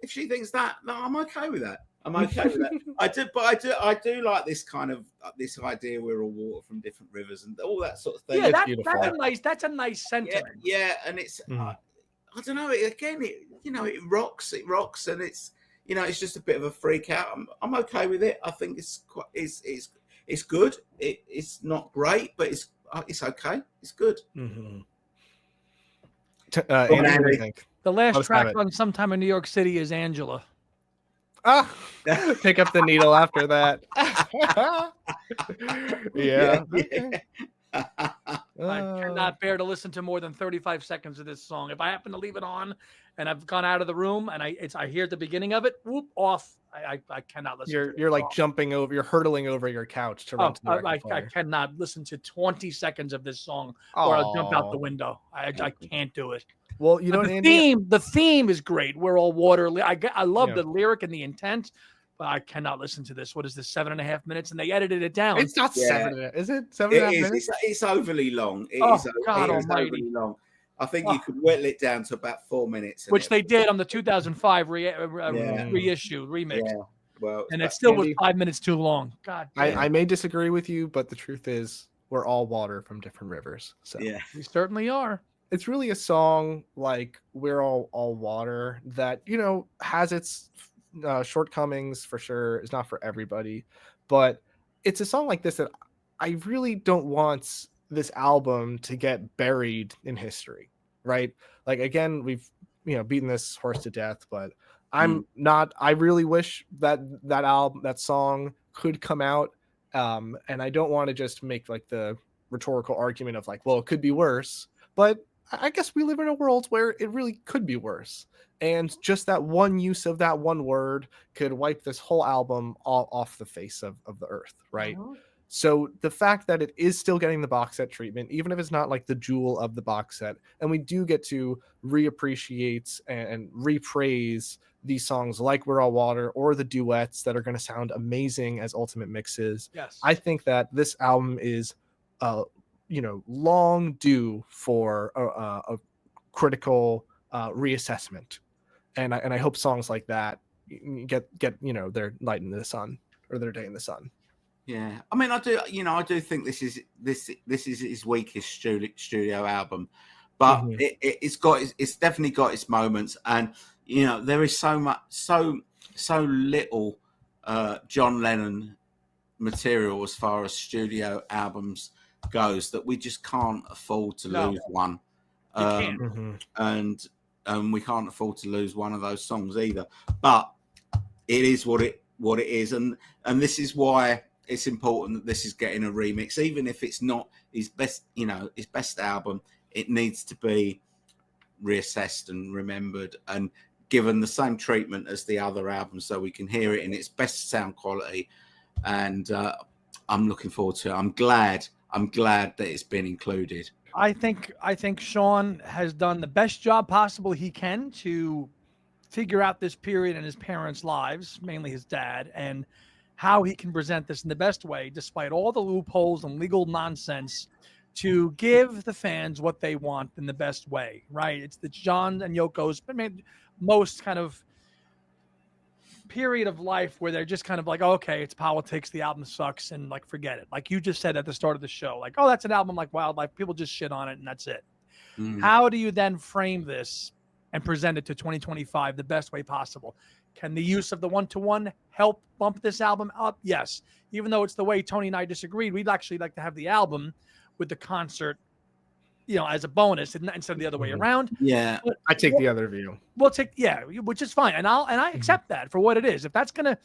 if she thinks that, no, I'm okay with that. I'm okay with that. I do like this kind of this idea we're all water from different rivers and all that sort of thing. Yeah, that's a nice sentiment. Yeah, and it's I don't know. It rocks, and it's it's just a bit of a freak out. I'm okay with it. I think it's good. It's not great, but it's okay. It's good. Andy, what do you think? The last track on Sometime in New York City is Angela. Ah, pick up the needle after that. Yeah. I cannot bear to listen to more than 35 seconds of this song. If I happen to leave it on and I've gone out of the room and I hear the beginning of it, whoop, off. I cannot listen. You're like jumping over, you're hurtling over your couch to run to the record player. I cannot listen to 20 seconds of this song or I'll jump out the window. I can't do it. Well, the theme is great. We're all water. I love the lyric and the intent, but I cannot listen to this. What is this, 7.5 minutes? And they edited it down. It's not 7 minutes. Is it 7.5 minutes? It's overly long. God almighty. Overly long. I think you could whittle it down to about 4 minutes. Which they did on the 2005 reissue, remix. Yeah. Well, and it still was 5 minutes too long. God damn. I may disagree with you, but the truth is we're all water from different rivers. So yeah, we certainly are. It's really a song like We're All Water that, has its shortcomings for sure. It's not for everybody, but it's a song like this that I really don't want this album to get buried in history, right? Like, again, we've, beaten this horse to death, but I really wish that album, that song could come out. And I don't want to just make like the rhetorical argument of like, well, it could be worse, but I guess we live in a world where it really could be worse. And just that one use of that one word could wipe this whole album all off the face of the earth, right? Uh-huh. So the fact that it is still getting the box set treatment, even if it's not like the jewel of the box set, and we do get to reappreciate and repraise these songs like We're All Water or the duets that are going to sound amazing as ultimate mixes. Yes. I think that this album is long due for a critical reassessment, and I hope songs like that get their night in the sun or their day in the sun. Yeah, I mean, I do think this is his weakest studio album, but it's definitely got its moments, and there is so little John Lennon material as far as studio albums goes that we just can't afford to lose one, and we can't afford to lose one of those songs either. But it is what it is, and this is why it's important that this is getting a remix, even if it's not his best album. It needs to be reassessed and remembered and given the same treatment as the other albums, so we can hear it in its best sound quality. And I'm looking forward to it. I'm glad that it's been included. I think Sean has done the best job possible he can to figure out this period in his parents' lives, mainly his dad, and how he can present this in the best way, despite all the loopholes and legal nonsense, to give the fans what they want in the best way, right? It's the John and Yoko's most kind of period of life where they're just kind of like, oh, okay, it's politics, the album sucks, and like, forget it. Like you just said at the start of the show, like, oh, that's an album like Wildlife, people just shit on it and that's it. How do you then frame this and present it to 2025 the best way possible? Can the use of the one-to-one help bump this album up? Yes. Even though it's the way Tony and I disagreed, we'd actually like to have the album with the concert as a bonus instead of the other way around. Yeah. But I take the other view. we'll take, which is fine. And I accept that for what it is. If that's going to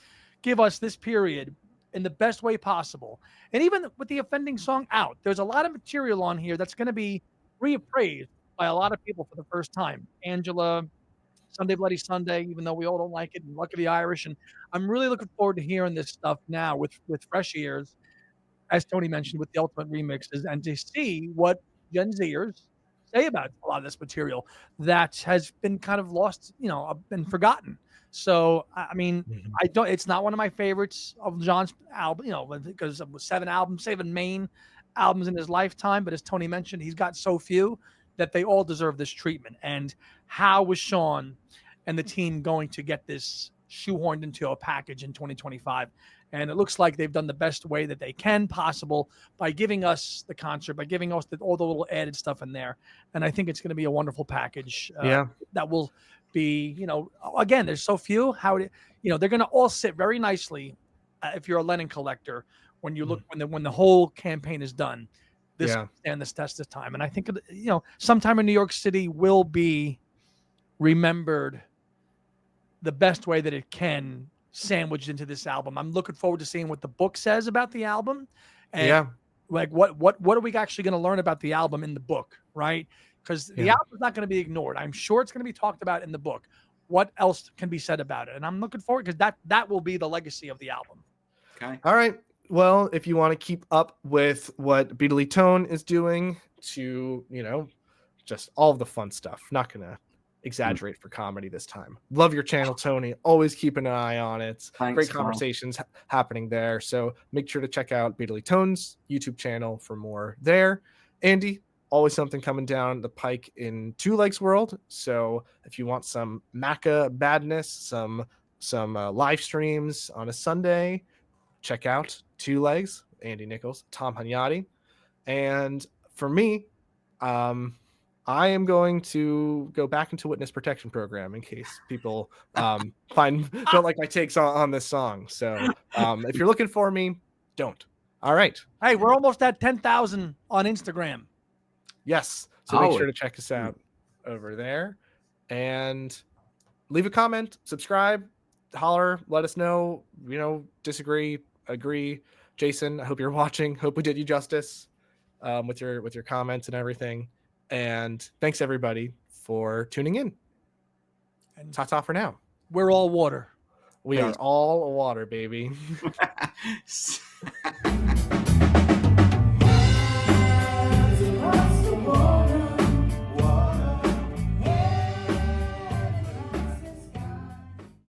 give us this period in the best way possible. And even with the offending song out, there's a lot of material on here that's going to be reappraised by a lot of people for the first time. Angela, Sunday Bloody Sunday, even though we all don't like it, and Luck of the Irish. And I'm really looking forward to hearing this stuff now with fresh ears, as Tony mentioned, with the Ultimate Remixes, and to see what Gen Zers say about a lot of this material that has been kind of lost, been forgotten. So, I mean, it's not one of my favorites of John's album, because of 7 main albums in his lifetime. But as Tony mentioned, he's got so few that they all deserve this treatment. And how was Sean and the team going to get this shoehorned into a package in 2025? And it looks like they've done the best way that they can possible by giving us the concert, by giving us all the little added stuff in there. And I think it's going to be a wonderful package that will be, again, there's so few. They're going to all sit very nicely if you're a Lennon collector. When you look, when the whole campaign is done, this will stand this test of time. And I think, sometime in New York City will be remembered the best way that it can, sandwiched into this album. I'm looking forward to seeing what the book says about the album, and like what are we actually going to learn about the album in the book, right? Because the album's not going to be ignored. I'm sure it's going to be talked about in the book. What else can be said about it? And I'm looking forward, because that will be the legacy of the album. Okay. All right. Well, if you want to keep up with what Beatly Tone is doing to, just all of the fun stuff, not going to exaggerate for comedy this time. Love your channel, Tony. Always keep an eye on it. Thanks, great conversations happening there. So make sure to check out Beatly Tone's YouTube channel for more there. Andy, always something coming down the pike in Two Legs World. So if you want some Maca badness, some live streams on a Sunday, check out Two Legs, Andy Nichols, Tom Hunyadi. And for me, I am going to go back into witness protection program in case people don't like my takes on this song. So if you're looking for me, don't. All right. Hey, we're almost at 10,000 on Instagram. Yes. So make sure to check us out over there and leave a comment, subscribe, holler, let us know, disagree, agree. Jason, I hope you're watching. Hope we did you justice with your comments and everything. And thanks everybody for tuning in. And ta-ta for now. We're all water. We are all water, baby.